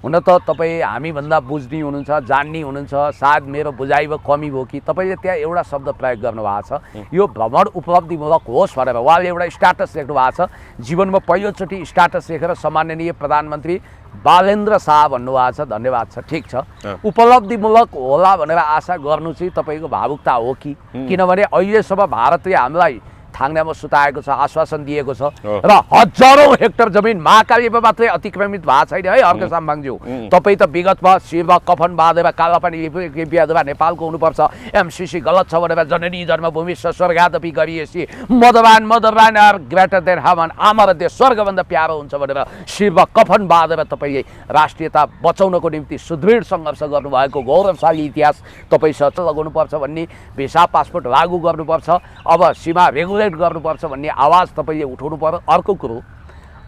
हुन त तपाईँ हामीभन्दा बुझ्ने हुनुहुन्छ, जान्ने हुनुहुन्छ, सायद मेरो बुझाइमा कमी भयो कि तपाईँले त्यहाँ एउटा शब्द प्रयोग गर्नुभएको छ, यो भ्रमण उपलब्धिमूलक होस् भनेर। उहाँले एउटा स्ट्याटस लेख्नु भएको छ, जीवनमा पहिलोचोटि स्ट्याटस लेखेर सम्माननीय प्रधानमन्त्री बालेन्द्र शाह भन्नुभएको छ, धन्यवाद छ, ठिक छ। उपलब्धिमूलक होला भनेर आशा गर्नु चाहिँ तपाईँको भावुकता हो कि? किनभने अहिलेसम्म भारतले हामीलाई थाङ्नामा सुताएको छ, आश्वासन दिएको छ र हजारौँ हेक्टर जमिन महाकालीमा मात्रै अतिक्रमित भएको छैन है अर्को साम्बाङज्यू। तपाईँ त विगतमा शिरमा कफन बाँधेर कालापानी बिहादुवा नेपालको हुनुपर्छ, एमसिसी गलत छ भनेर जननी जन्मभूमि स्वर्गादपि गरिएसी मदवान आर ग्रेटर देन हेभन, आमा र देश स्वर्गभन्दा प्यारो हुन्छ भनेर शिरमा कफन बाँधेर तपाईँले राष्ट्रियता बचाउनको निम्ति सुदृढ सङ्घर्ष गर्नुभएको गौरवशाली इतिहास तपाईँसँग लगाउनुपर्छ भन्ने, भिसा पासपोर्ट लागू गर्नुपर्छ, अब सीमा रेगुलेट गर्नुपर्छ भन्ने आवाज तपाईँले उठाउनु पर्यो। अर्को कुरो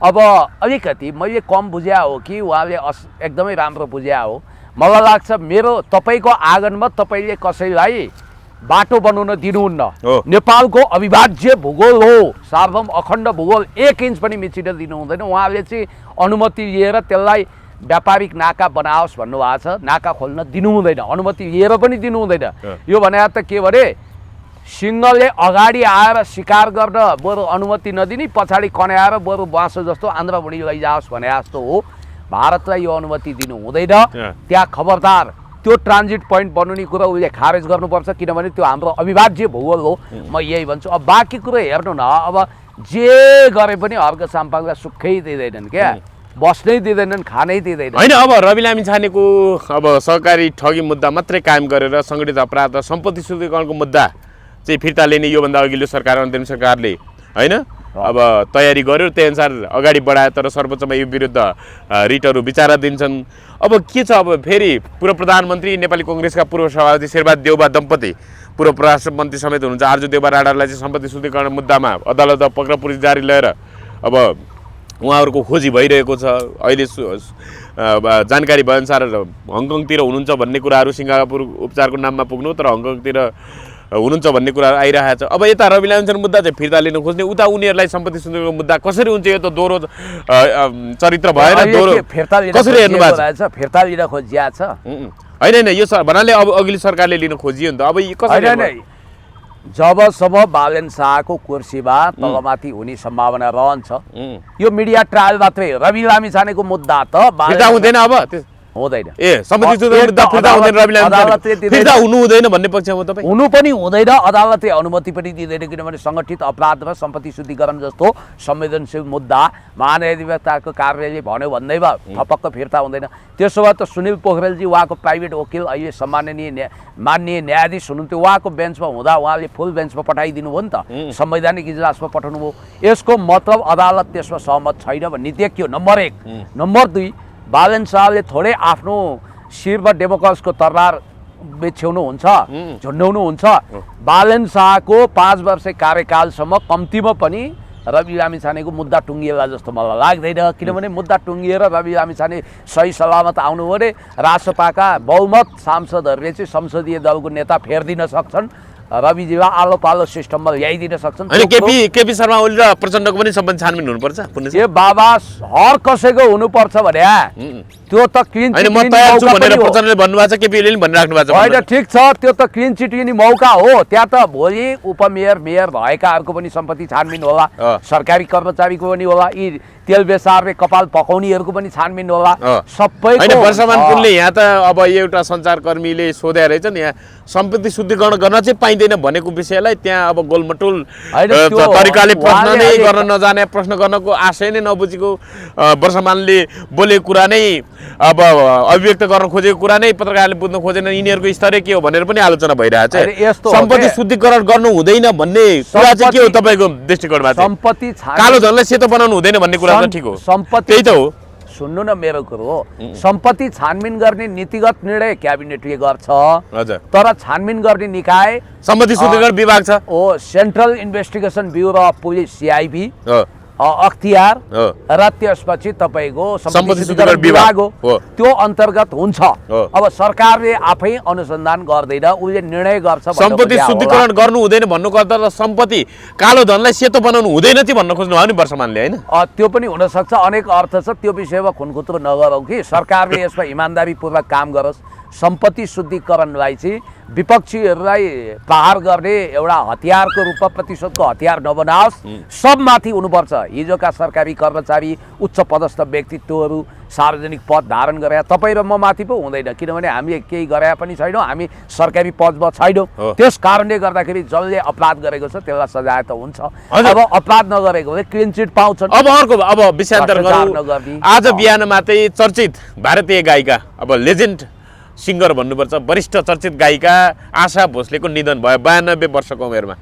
अब अलिकति मैले कम बुझ्या हो कि उहाँले एकदमै राम्रो बुझ्या हो, मलाई लाग्छ मेरो तपाईँको आँगनमा तपाईँले कसैलाई बाटो बनाउन दिनुहुन्न। नेपालको अविभाज्य भूगोल हो, सार्वभौम अखण्ड भूगोल 1 इन्च पनि मिचिन दिनु हुँदैन। उहाँले चाहिँ अनुमति लिएर त्यसलाई व्यापारिक नाका बनाओस् भन्नुभएको छ, नाका खोल्न दिनु हुँदैन, अनुमति लिएर पनि दिनु हुँदैन। यो भने त के भने सिंहले अगाडि आएर शिकार गर्न बरु अनुमति नदिने, पछाडि कन्याएर बरु बाँसो जस्तो आन्द्राभुँडी लैजाओस् भने जस्तो हो। भारतलाई यो अनुमति दिनु हुँदैन। त्यहाँ खबरदार त्यो ट्रान्जिट पोइन्ट बनाउने कुरा उसले खारेज गर्नुपर्छ, किनभने त्यो हाम्रो अविभाज्य भूगोल हो। म यही भन्छु। अब बाँकी कुरो हेर्नु न, अब जे गरे पनि हर्क साम्पाङलाई सुखै दिँदैनन् क्या, बस्नै दिँदैनन्, खानै दिँदैनन्।
होइन अब रवि लामिछानेको अब सहकारी ठगी मुद्दा मात्रै कायम गरेर सङ्गठित अपराध र सम्पत्ति शुद्धिकरणको मुद्दा चाहिँ फिर्ता लिने योभन्दा अघिल्लो सरकार अन्तरिम सरकारले होइन अब तयारी गर्यो, त्यही अनुसार अगाडि बढायो। तर सर्वोच्चमा यो विरुद्ध रिटहरू विचाराधीन छन्। अब के छ, अब फेरि पूर्व प्रधानमन्त्री नेपाली कङ्ग्रेसका पूर्व सभापति शेरबहादुर देउबा दम्पति, पूर्व परराष्ट्र मन्त्री समेत हुनुहुन्छ आर्जु देउबा राणालाई चाहिँ सम्पत्ति शुद्धिकरण मुद्दामा अदालत पक्रपुरी जारी लिएर अब उहाँहरूको खोजी भइरहेको छ। अहिले जानकारी भएअनुसार हङकङतिर हुनुहुन्छ भन्ने कुराहरू, सिङ्गापुर उपचारको नाममा पुग्नु तर हङकङतिर हुनुहुन्छ भन्ने कुराहरू आइरहेको छ। अब यता रवि लामिछाने मुद्दा चाहिँ फिर्ता लिन खोज्ने, उता उनीहरूलाई सम्पत्ति शुद्धिकरणको मुद्दा कसरी हुन्छ? यो त दोहोरो चरित्र भएर दोहोरो कसरी हेर्नु भएको छ?
फिर्ता लिन खोजिया छ
होइन यो भन्नाले अब अघिल्लो सरकारले लिन खोजियो नि त। अब कसरी
जबसम्म बालेन शाहको कुर्सीमा तलमाथि हुने सम्भावना रहन्छ, यो मिडिया ट्रायल मात्रै। रवि लामिछानेको मुद्दा त
फिर्ता हुँदैन, अब
हुँदैन।
ए सम्पत्ति शुद्धिकरण मुद्दा फिर्ता हुँदैन, रवि लामिछाने फिर्ता हुनु हुँदैन भन्ने पक्षमा तपाईँ?
हुनु पनि हुँदैन, अदालतले अनुमति पनि दिँदैन, किनभने सङ्गठित अपराध र सम्पत्ति शुद्धिकरण जस्तो संवेदनशील मुद्दा महाधिवक्ताको कार्यालयले भन्यो भन्दैमा थपक्क फिर्ता हुँदैन। त्यसो भए त सुनिल पोखरेलजी उहाँको प्राइभेट वकिल अहिले माननीय न्यायाधीश हुनुहुन्थ्यो, उहाँको बेन्चमा हुँदा उहाँले फुल बेन्चमा पठाइदिनु भयो नि त, संवैधानिक इजलासमा पठाउनु भयो। यसको मतलब अदालत त्यसमा सहमत छैन भन्ने देखियो, नम्बर 1। नम्बर 2, बालेन शाहले थोरै आफ्नो शिरमा डेमोक्रेसको तरबार बेछ्याउनुहुन्छ, झुन्डाउनुहुन्छ। बालेन शाहको 5 वर्ष कार्यकालसम्म कम्तीमा पनि रवि लामिछानेको मुद्दा टुङ्गिएला जस्तो मलाई लाग्दैन, किनभने मुद्दा टुङ्गिएर रवि लामिछाने सही सलामत आउनु भने रासपाका बहुमत सांसदहरूले चाहिँ संसदीय दलको नेता फेरिदिन सक्छन्, रविजीलाई आलो पालो सिस्टममा ल्याइदिन सक्छन्।
केपी शर्मा ओली र प्रचण्डको पनि सम्बन्ध छानबिन हुनुपर्छ।
ए बाबा, हर कसैको हुनुपर्छ भने त्यो त क्लिन चिट
भनेर प्रचण्डले भन्नुभएको छ, केपीले पनि भनिराख्नु भएको छ।
होइन ठिक छ, त्यो त क्लिन चिट लिने मौका हो। त्यहाँ त भोलि उपमेयर मेयर भएकाहरूको पनि सम्पत्ति छानबिन होला, सरकारी कर्मचारीको पनि होला, यी तेल बेसारले कपाल पकाउनेहरूको पनि छानबिन होला, सबै।
वर्षमान पुनले यहाँ त अब एउटा सञ्चारकर्मीले सोधे रहेछ नि, यहाँ सम्पत्ति शुद्धिकरण गर्न चाहिँ पाइँदैन भनेको विषयलाई त्यहाँ अब गोलमटोल तरिकाले प्रश्न नै गर्न नजाने, प्रश्न गर्नको आशय नै नबुझेको वर्षमानले बोलेको कुरा नै अब अभिव्यक्त गर्न खोजेको कुरा नै पत्रकारले बुझ्न खोजेन, यिनीहरूको स्तरै के हो भनेर पनि आलोचना भइरहेको छ। सम्पत्ति शुद्धिकरण गर्नु हुँदैन भन्ने कुरा चाहिँ के हो तपाईँको दृष्टिकोणमा?
सम्पत्ति
कालो धनलाई सेतो बनाउनु हुँदैन भन्ने कुरा त ठिक हो, त्यही त हो।
सुन्नु न मेरो कुरो, सम्पत्ति छानबिन गर्ने नीतिगत निर्णय क्याबिनेटले गर्छ, तर छानबिन गर्ने निकाय
सम्पत्ति शुद्धिकरण विभाग छ,
ओ central investigation bureau of police CIB अख्तियार र त्यसपछि तपाईँको सम्पत्ति शुद्धिकरण विभाग हो, त्यो अन्तर्गत हुन्छ। अब सरकारले आफै अनुसन्धान गर्दैन, उसले निर्णय गर्छ।
सम्पत्ति शुद्धिकरण गर्नु हुँदैन भन्नुको अर्थ त सम्पत्ति कालो धनलाई सेतो बनाउनु हुँदैन चाहिँ भन्न खोज्नु हो नि वर्षमानले, होइन?
त्यो पनि हुनसक्छ, अनेक अर्थ छ, त्यो विषयमा खुनखुत्रो नगरौँ कि सरकारले यसमा इमान्दारीपूर्वक काम गरोस्। सम्पत्ति शुद्धिकरणलाई चाहिँ विपक्षीहरूलाई प्रहार गर्ने एउटा हतियारको रूपमा प्रतिशोधको हतियार नबनाओस्, सबमाथि हुनुपर्छ। हिजोका सरकारी कर्मचारी, उच्च पदस्थ व्यक्तित्वहरू सार्वजनिक पद धारण गरे तपाईँ र म माथि पो हुँदैन, किनभने हामीले केही गरे पनि छैनौँ, हामी सरकारी पदमा छैनौँ। त्यस कारणले गर्दाखेरि जसले अपराध गरेको छ त्यसलाई सजाय त हुन्छ। अब अपराध नगरेको भने क्लिन चिट पाउँछन्।
अब अर्को अब विषयान्तर गरौँ। आज बिहान मात्रै चर्चित भारतीय गायिका, अब लेजेन्ड सिङ्गर भन्नुपर्छ, वरिष्ठ चर्चित गायिका आशा भोसलेको निधन भयो 92 वर्षको उमेरमा।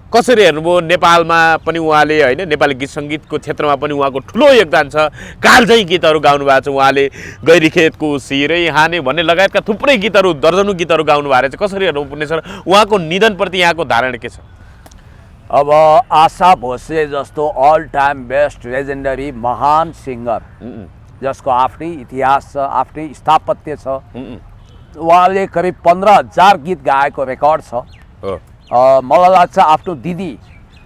कसरी हेर्नुभयो? नेपालमा पनि उहाँले होइन, नेपाली गीत सङ्गीतको क्षेत्रमा पनि उहाँको ठुलो योगदान छ। कालजयी गीतहरू गाउनु भएको छ उहाँले, गैरीखेतको सिरै हाने भन्ने लगायतका थुप्रै गीतहरू, दर्जनौँ गीतहरू गाउनु भएको छ। कसरी हेर्नुपर्ने छ उहाँको निधनप्रति यहाँको धारणा के छ?
अब आशा भोसले जस्तो अल टाइम बेस्ट लेजेन्डरी महान सिङ्गर जसको आफ्नै इतिहास छ, आफ्नै स्थापत्य छ, उहाँले करिब 15,000 गीत गाएको रेकर्ड छ। मलाई लाग्छ आफ्नो दिदी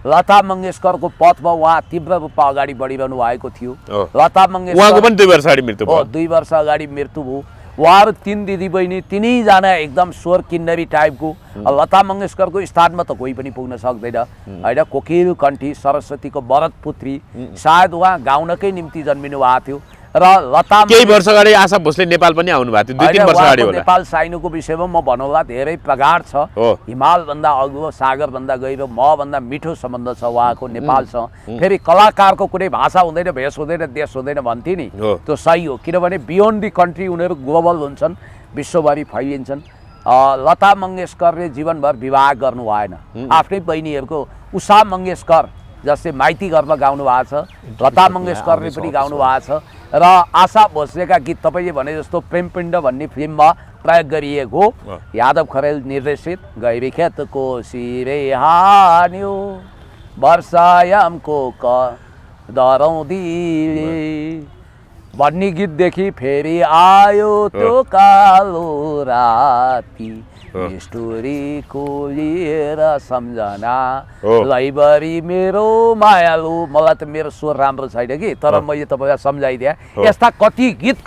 लता मङ्गेशकरको पथमा उहाँ तीव्र रूपमा अगाडि बढिरहनु भएको थियो। लता मङ्गेशकर
उहाँको पनि 2 वर्ष अगाडि मृत्यु भयो।
2 वर्ष अगाडि मृत्यु भयो। उहाँहरू 3 दिदीबहिनी, तिनैजना एकदम स्वर किन्नरी टाइपको। लता मङ्गेशकरको स्थानमा त कोही पनि पुग्न सक्दैन होइन। कोकिल कण्ठी, सरस्वतीको वरद पुत्री, सायद उहाँ गाउनकै निम्ति जन्मिनु भएको थियो। र लता
केही वर्ष अगाडि आशा भोसले नेपाल पनि आउनु भएको थियो, 2-3 वर्ष अगाडि होला।
नेपाल साइनुको विषयमा म भन्नुला धेरै प्रगाढ छ। हिमालभन्दा अग्लो, सागरभन्दा गहिरो, मभन्दा मिठो सम्बन्ध छ उहाँको नेपालसँग। फेरि कलाकारको कुनै भाषा हुँदैन, भेष हुँदैन, देश हुँदैन भन्थे नि, त्यो सही हो। किनभने बियोन्ड दि कन्ट्री उनीहरू ग्लोबल हुन्छन्, विश्वभरि फैलिन्छन्। लता मङ्गेशकरले जीवनभर विवाह गर्नु भएन। आफ्नै बहिनीहरूको उषा मङ्गेशकर जसले माइती घरमा गाउनु भएको छ, लता मङ्गेशकरले पनि गाउनु भएको छ। र आशा भोसलेका गीत तपाईँले भने जस्तो प्रेमपिण्ड भन्ने फिल्ममा प्रयोग गरिएको, यादव खरेल निर्देशित गैरीखेतको सिरै हान्यो वर्षायामको दरौँदीले भन्ने गीतदेखि फेरि आयो त्यो कालो राति, स्टोरीको लिएर सम्झना लैबरी मेरो मायालु। मलाई त मेरो स्वर राम्रो छैन कि, तर मैले तपाईँलाई सम्झाइदिएँ। यस्ता कति गीत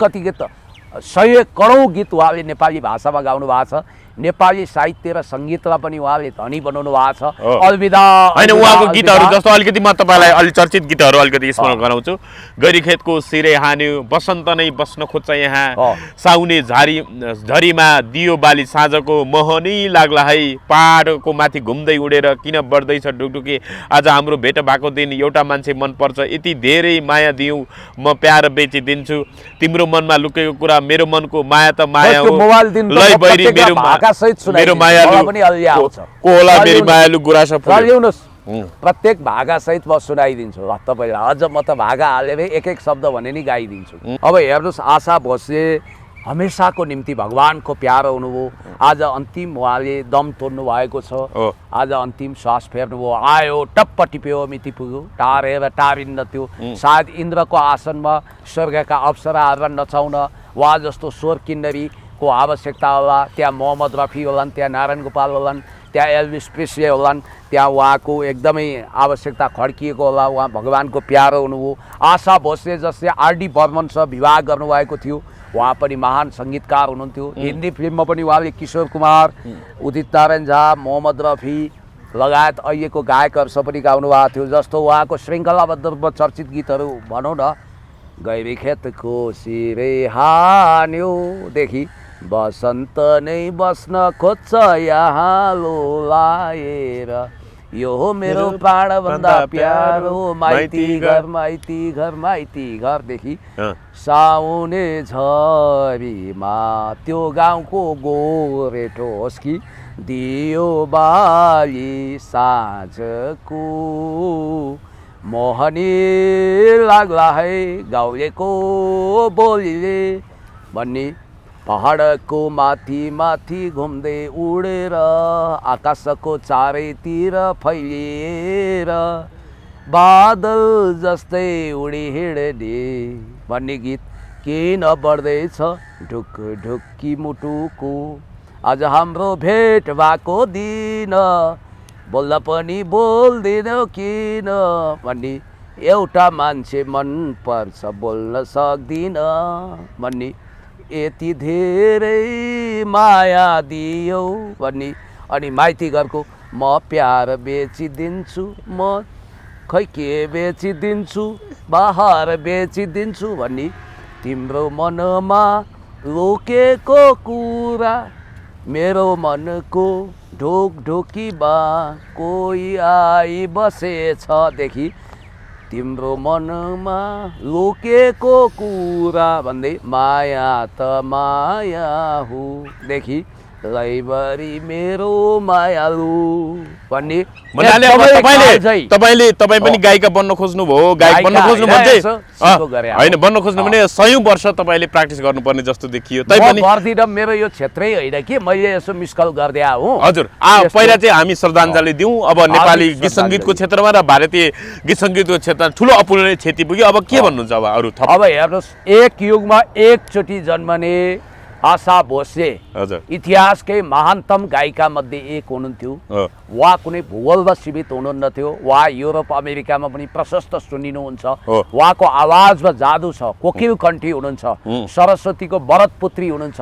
100 करोड गीत उहाँले नेपाली भाषामा गाउनु भएको छ। नेपाली साहित्य र सङ्गीतलाई पनि उहाँले धनी बनाउनु भएको छ। अलविदा
होइन, उहाँको गीतहरू जस्तो अलिकति म तपाईँलाई अलि चर्चित गीतहरू अलिकति स्मरण गराउँछु। गैरीखेतको सिरै हान्यो, बसन्त नै बस्न खोज्छ यहाँ, साउने झरीमा दियो बाली साँझको, मोहनी लाग्ला है, पहाडको माथि घुम्दै उडेर किन बढ्दैछ ढुकढुकी, आज हाम्रो भेट भएको दिन, एउटा मान्छे मनपर्छ, यति धेरै माया दिउँ म प्यार बेचिदिन्छु, तिम्रो मनमा लुकेको कुरा मेरो मनको माया त माया हो, लै बैरी मेरो मायालु को होला, मेरी मायालु गुराँस फुल्यो।
प्रत्येक भागा सहित म सुनाइदिन्छु तपाईँलाई। अझ म त भागा हालेर एक शब्द भने नि गाइदिन्छु। अब हेर्नुहोस्, आशा भोसले हमेसाको निम्ति भगवानको प्यारो हुनुभयो। आज अन्तिम उहाँले दम तोड्नु भएको छ, आज अन्तिम श्वास फेर्नुभयो, आयो टप्प टिप्यो, मिति पुग्यो, टारेर टारिन्न त्यो। सायद इन्द्रको आसनमा स्वर्गका अप्सराहरूलाई नचाउन उहाँ जस्तो स्वर किन्नरी को आवश्यकता होला। त्यहाँ मोहम्मद रफी होलान्, त्यहाँ नारायण गोपाल होलान्, त्यहाँ एल्भिस प्रेस्ले होलान्, त्यहाँ उहाँको एकदमै आवश्यकता खड्किएको होला। उहाँ भगवानको प्यारो हुनुभयो। आशा भोसले जसले आरडी बर्मनसँग विवाह गर्नुभएको थियो, उहाँ पनि महान सङ्गीतकार हुनुहुन्थ्यो। हिन्दी फिल्ममा पनि उहाँले किशोर कुमार, उदित नारायण झा, मोहम्मद रफी लगायत अहिलेको गायकहरूसँग पनि गाउनु भएको थियो। जस्तो उहाँको श्रृङ्खलाबद्ध रूपमा चर्चित गीतहरू भनौँ न, गैरीखेतको सिरै हान्योदेखि बसन्त नै बस्न खोज्छ यहाँ लोलाएर, यो हो मेरो प्राणभन्दा प्यारो माइती घर, माइती घर, माइती घरदेखि साउने झरीमा त्यो गाउँको गोरेटो होस् कि दियो बाली साँझको, मोहनी लाग्ला है गाउँलेको बोलीले भन्ने, पहाडको माथि माथि घुम्दै उडेर आकाशको चारैतिर फैलिएर बादल जस्तै उडी हिँड्ने भन्ने गीत किन बढ्दैछ ढुक ढुक्की मुटुको, आज हाम्रो भेट भएको दिन, बोल्दा पनि बोल्दैनौ किन भन्ने, एउटा मान्छे मन पर्छ बोल्न सक्दिन भन्ने, यति धेरै माया दियो भन्ने, अनि माइती घरको म प्यार बेचिदिन्छु, म खै के बेचिदिन्छु, बाहर बेचिदिन्छु भन्ने, तिम्रो मनमा लोकेको कुरा मेरो मनको ढोकढोकीमा कोही आई बसेछदेखि तिम्रो मनमा लोकेको कुरा भन्दै माया त माया हुदेखि लैबरी मेरो मायालु भन्ने।
भन्नाले अब तपाईँ पनि गायिका बन्न खोज्नु भयो, गायक बन्न खोज्नु भने होइन, बन्न खोज्नु भने सयौं वर्ष तपाईँले प्र्याक्टिस गर्नुपर्ने जस्तो देखियो।
तैपनि गर्दिनँ, मेरो यो क्षेत्रै होइन कि मैले यसो मिसकल गर्दै हुँ।
हजुर, पहिला चाहिँ हामी श्रद्धाञ्जली दिउँ। अब नेपाली गीत सङ्गीतको क्षेत्रमा र भारतीय गीत सङ्गीतको क्षेत्रमा ठुलो अपूरणीय क्षति पुग्यो। अब के भन्नुहुन्छ अब अरू थप?
अब हेर्नुहोस्, एक युगमा एकचोटि जन्मने आशा भोसले इतिहासकै महानतम गायिका मध्ये एक हुनुहुन्थ्यो। उहाँ कुनै भूगोलमा सीमित हुनुहुन्थ्यो, उहाँ युरोप अमेरिकामा पनि प्रशस्त सुनिनुहुन्छ। उहाँको आवाजमा जादु छ, कोकिल कण्ठी हुनुहुन्छ, सरस्वतीको वरद पुत्री हुनुहुन्छ।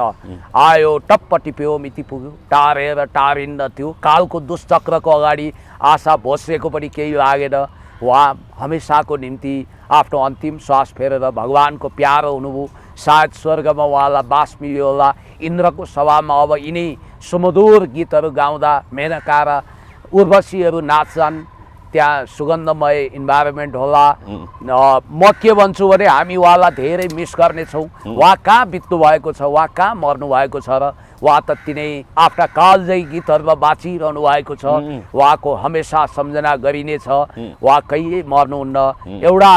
आयो टप्प टिप्यो मिति पुग्यो, टारेर टारिन्न थियो। कालको दुष्चक्रको अगाडि आशा भोसलेको पनि केही लागेन। उहाँ हमेसाको निम्ति आफ्नो अन्तिम श्वास फेरेर भगवानको प्यारो हुनुभयो। सायद स्वर्गमा उहाँलाई बास मिल्यो होला। इन्द्रको सभामा अब यिनी सुमधुर गीतहरू गाउँदा मेनका र उर्वशीहरू नाच्छन्, त्यहाँ सुगन्धमय इन्भाइरोमेन्ट होला। म के भन्छु भने हामी उहाँलाई धेरै मिस गर्नेछौँ। उहाँ कहाँ बित्नु भएको छ, उहाँ कहाँ मर्नु भएको छ र उहाँ त तिनै आफ्ना कालजयी गीतहरूमा बाँचिरहनु भएको छ। उहाँको हमेसा सम्झना गरिनेछ। उहाँ कहिल्यै मर्नुहुन्न। एउटा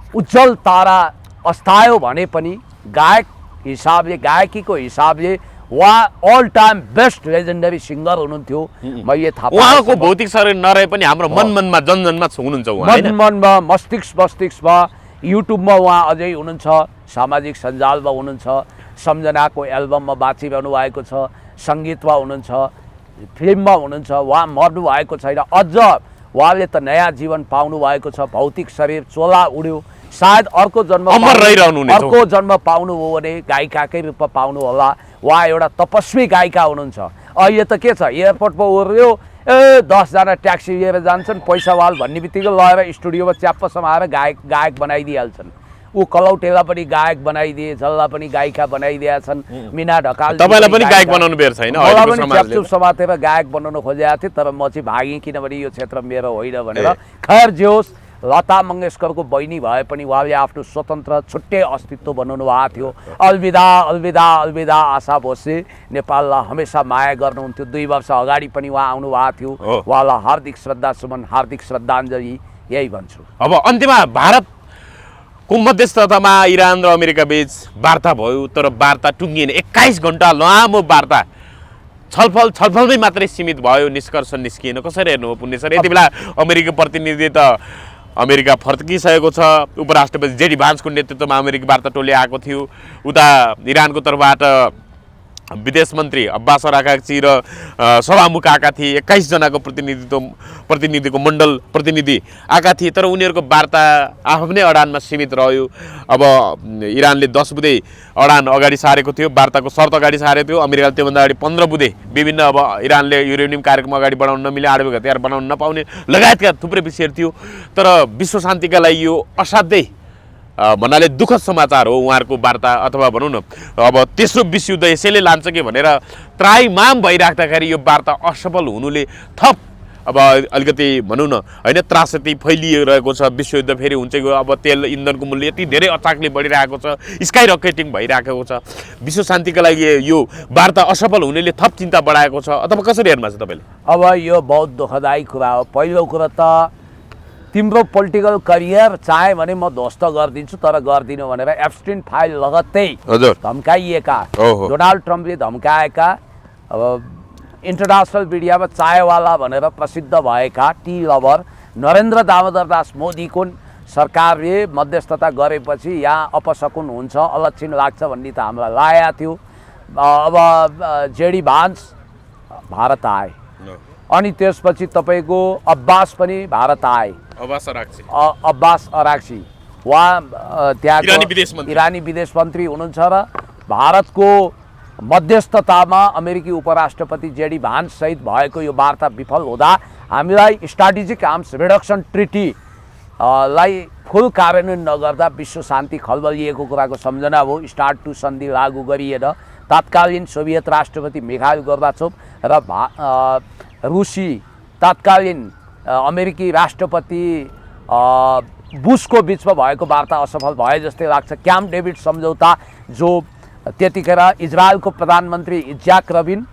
उज्जवल तारा अस्तायो भने पनि गायक हिसाबले, गायकीको हिसाबले उहाँ all time best legendary singer हुनुहुन्थ्यो। मैले थाहा
उहाँको भौतिक शरीर नरहे पनि हाम्रो मनमनमा जनजनमा हुनुहुन्छ।
मनमा मस्तिष्कमा युट्युबमा उहाँ अझै हुनुहुन्छ, सामाजिक सञ्जालमा हुनुहुन्छ, सम्झनाको एल्बममा बाँचिरहनु भएको छ, सङ्गीतमा हुनुहुन्छ, फिल्ममा हुनुहुन्छ। उहाँ मर्नु भएको छैन। अझ उहाँले त नयाँ जीवन पाउनु भएको छ। भौतिक शरीर चोला उड्यो, सायद अर्को जन्म पाउनु हो भने गायिकाकै रूपमा पाउनु होला। उहाँ एउटा तपस्वी गायिका हुनुहुन्छ। अहिले त के छ, एयरपोर्टमा ओर्यो, 10 जना ट्याक्सी लिएर जान्छन्, पैसावाल भन्ने बित्तिकै लगेर स्टुडियोमा च्याप्प समाएर गायक बनाइदिइहाल्छन्। ऊ कलौटेला पनि गायक बनाइदिए, झल्ला पनि गायिका बनाइदिएछन्। मिना ढकाल
तपाईलाई पनि गायक बनाउनु बेर छैन?
मलाई पनि च्यापचुप समातेर गायक बनाउन खोजेको थिएँ, तर म चाहिँ भागेँ किनभने यो क्षेत्र मेरो होइन भनेर। खैर जे होस्, लता मङ्गेशकरको बहिनी भए पनि उहाँले आफ्नो स्वतन्त्र छुट्टै अस्तित्व बनाउनु भएको थियो। अलविदा अलविदा अलविदा आशा भोसले नेपाललाई हमेसा माया गर्नुहुन्थ्यो। 2 वर्ष अगाडि पनि उहाँ आउनु भएको थियो। उहाँलाई हार्दिक श्रद्धा सुमन, हार्दिक श्रद्धाञ्जली यही भन्छु।
अब अन्त्यमा भारतको मध्यस्थतामा इरान र अमेरिका बीच वार्ता भयो, तर वार्ता टुङ्गिएन। 21 घण्टा लामो वार्ता छलफलमै मात्रै सीमित भयो, निष्कर्ष निस्किएन। कसरी हेर्नु हो पुण्य सर? यति बेला अमेरिकी प्रतिनिधि त अमेरिका फर्किसकेको छ। उपराष्ट्रपति जेडी भान्सको नेतृत्वमा अमेरिकी वार्ता टोली आएको थियो। उता इरानको तर्फबाट विदेश मन्त्री अब्बास अराकाची र सभामुख आएका थिए। 21 जनाको प्रतिनिधिको मण्डल प्रतिनिधि आएका थिए, तर उनीहरूको वार्ता आफ्नै अडानमा सीमित रह्यो। अब इरानले 10 बुँदे अडान अगाडि सारेको थियो, वार्ताको शर्त अगाडि सारेको थियो। अमेरिकाले त्योभन्दा अगाडि 15 बुँदे विभिन्न, अब इरानले युरेनियम कार्यक्रम अगाडि बढाउन नमिले, आणविक हतियार बनाउन नपाउने लगायतका थुप्रै विषयहरू थियो। तर विश्व शान्तिका लागि यो असाध्यै भन्नाले दुःखद समाचार हो उहाँहरूको वार्ता, अथवा भनौँ न अब तेस्रो विश्वयुद्ध यसैले लान्छ कि भनेर त्राइमाम भइराख्दाखेरि यो वार्ता असफल हुनुले थप अब अलिकति भनौँ न होइन त्रासदी फैलिरहेको छ। विश्वयुद्ध फेरि हुन्छ कि अब तेल इन्धनको मूल्य यति धेरै अचाकले बढिरहेको छ, स्काई रकेटिङ भइरहेको छ। विश्व शान्तिका लागि यो वार्ता असफल हुनेले थप चिन्ता बढाएको छ, अथवा कसरी हेर्नु भएको छ तपाईँले?
अब यो बहुत दुःखदायी कुरा हो। पहिलो कुरा त तिम्रो पोलिटिकल करियर चाहे भने म ध्वस्त गरिदिन्छु, तर गर्दिनँ भनेर एब्स्टिन फाइल लगत्तै धम्काइएका डोनाल्ड ट्रम्पले धम्काएका, अब इन्टरनेसनल मिडियामा चायवाला भनेर प्रसिद्ध भएका टी लभर नरेन्द्र दामोदर दास मोदीको सरकारले मध्यस्थता गरेपछि यहाँ अपशकुन हुन्छ, अलक्षिण लाग्छ भन्ने त हामीलाई लागेको थियो। अब जेडी भान्स भारत आए, अनि त्यसपछि तपाईँको अब्बास पनि भारत आए। अब्बास अराक्ची उहाँ त्यहाँको इरानी विदेश मन्त्री हुनुहुन्छ र भारतको मध्यस्थतामा अमेरिकी उपराष्ट्रपति जेडी भान्स सहित भएको यो वार्ता विफल हुँदा हामीलाई स्ट्राटेजिक आर्म्स रिडक्सन ट्रिटी लाई फुल कार्यान्वयन नगर्दा विश्व शान्ति खलबलिएको कुराको सम्झना हो। स्टार्ट टू सन्धि लागू गरिएन तत्कालीन सोभियत राष्ट्रपति मिखाइल गोर्बाचोभ र रुसी तत्कालीन अमेरिकी राष्ट्रपति बुसको बिचमा भएको वार्ता असफल भए जस्तै लाग्छ। क्याम्प डेभिड सम्झौता जो त्यतिखेर इजरायलको प्रधानमन्त्री इज्याक रबिन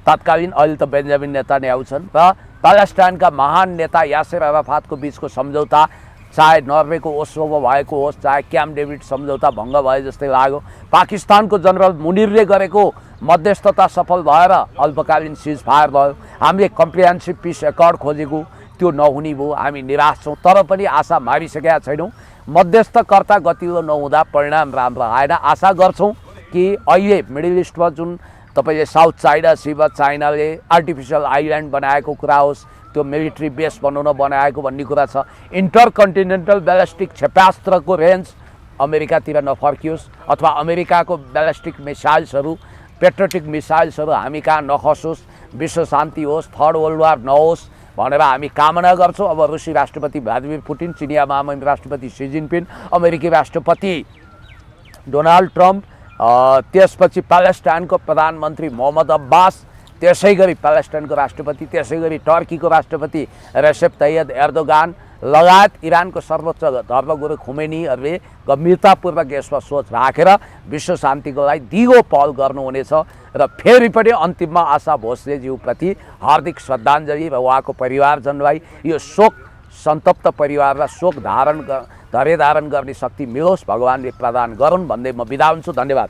तत्कालीन अहिले त बेन्जामिन नेतान्याहु छन् र प्यालेस्टाइनका महान नेता यासेर अराफातको बिचको सम्झौता चाहे नर्वेको ओस्लोमा भएको होस् चाहे क्याम्प डेभिड सम्झौता भङ्ग भए जस्तै लाग्यो। पाकिस्तानको जनरल मुनिरले गरेको मध्यस्थता सफल भएर अल्पकालीन सिज फायर भयो। हामीले कम्प्रिहेन्सिभ पिस एकर्ड खोजेको त्यो नहुने भयो। हामी निराश छौँ तर पनि आशा मारिसकेका छैनौँ। मध्यस्थकर्ता गतिलो नहुँदा परिणाम राम्रो आएन। आशा गर्छौँ कि अहिले मिडल इस्टमा जुन तपाईले साउथ चाइना सीमा चाइनाले आर्टिफिसियल आइल्यान्ड बनाएको कुरा होस् त्यो मिलिट्री बेस बनाउन बनाएको भन्ने कुरा छ। इन्टरकन्टिनेन्टल ब्यालिस्टिक क्षेपणास्त्रको रेन्ज अमेरिकातिर नफर्कियोस् अथवा अमेरिकाको ब्यालिस्टिक मिसाइल्सहरू पेट्रोटिक मिसाइल्सहरू हामी कहाँ नखसोस्, विश्व शान्ति होस्, थर्ड वर्ल्ड वार नहोस् भनेर हामी कामना गर्छौँ। अब रुसी राष्ट्रपति भ्लादिमिर पुटिन, चिनिया महामहिम राष्ट्रपति सी जिनपिङ, अमेरिकी राष्ट्रपति डोनाल्ड ट्रम्प, त्यसपछि प्यालेस्टाइनको प्रधानमन्त्री मोहम्मद अब्बास, त्यसै गरी प्यालेस्टाइनको राष्ट्रपति, त्यसै गरी टर्कीको राष्ट्रपति रेसेप तैयब एर्दोगान लगायत इरानको सर्वोच्च धर्मगुरु खुमेनीहरूले गम्भीरतापूर्वक यसमा सोच राखेर विश्व शान्तिको लागि दिगो पहल गर्नुहुनेछ। र फेरि पनि अन्तिममा आशा भोसलेज्यूप्रति हार्दिक श्रद्धाञ्जली र उहाँको परिवारजनलाई यो शोक सन्तप्त परिवारलाई शोक धारण गर्ने शक्ति मिलोस् भगवानले प्रदान गरून् भन्दै म बिदा हुन्छु। धन्यवाद।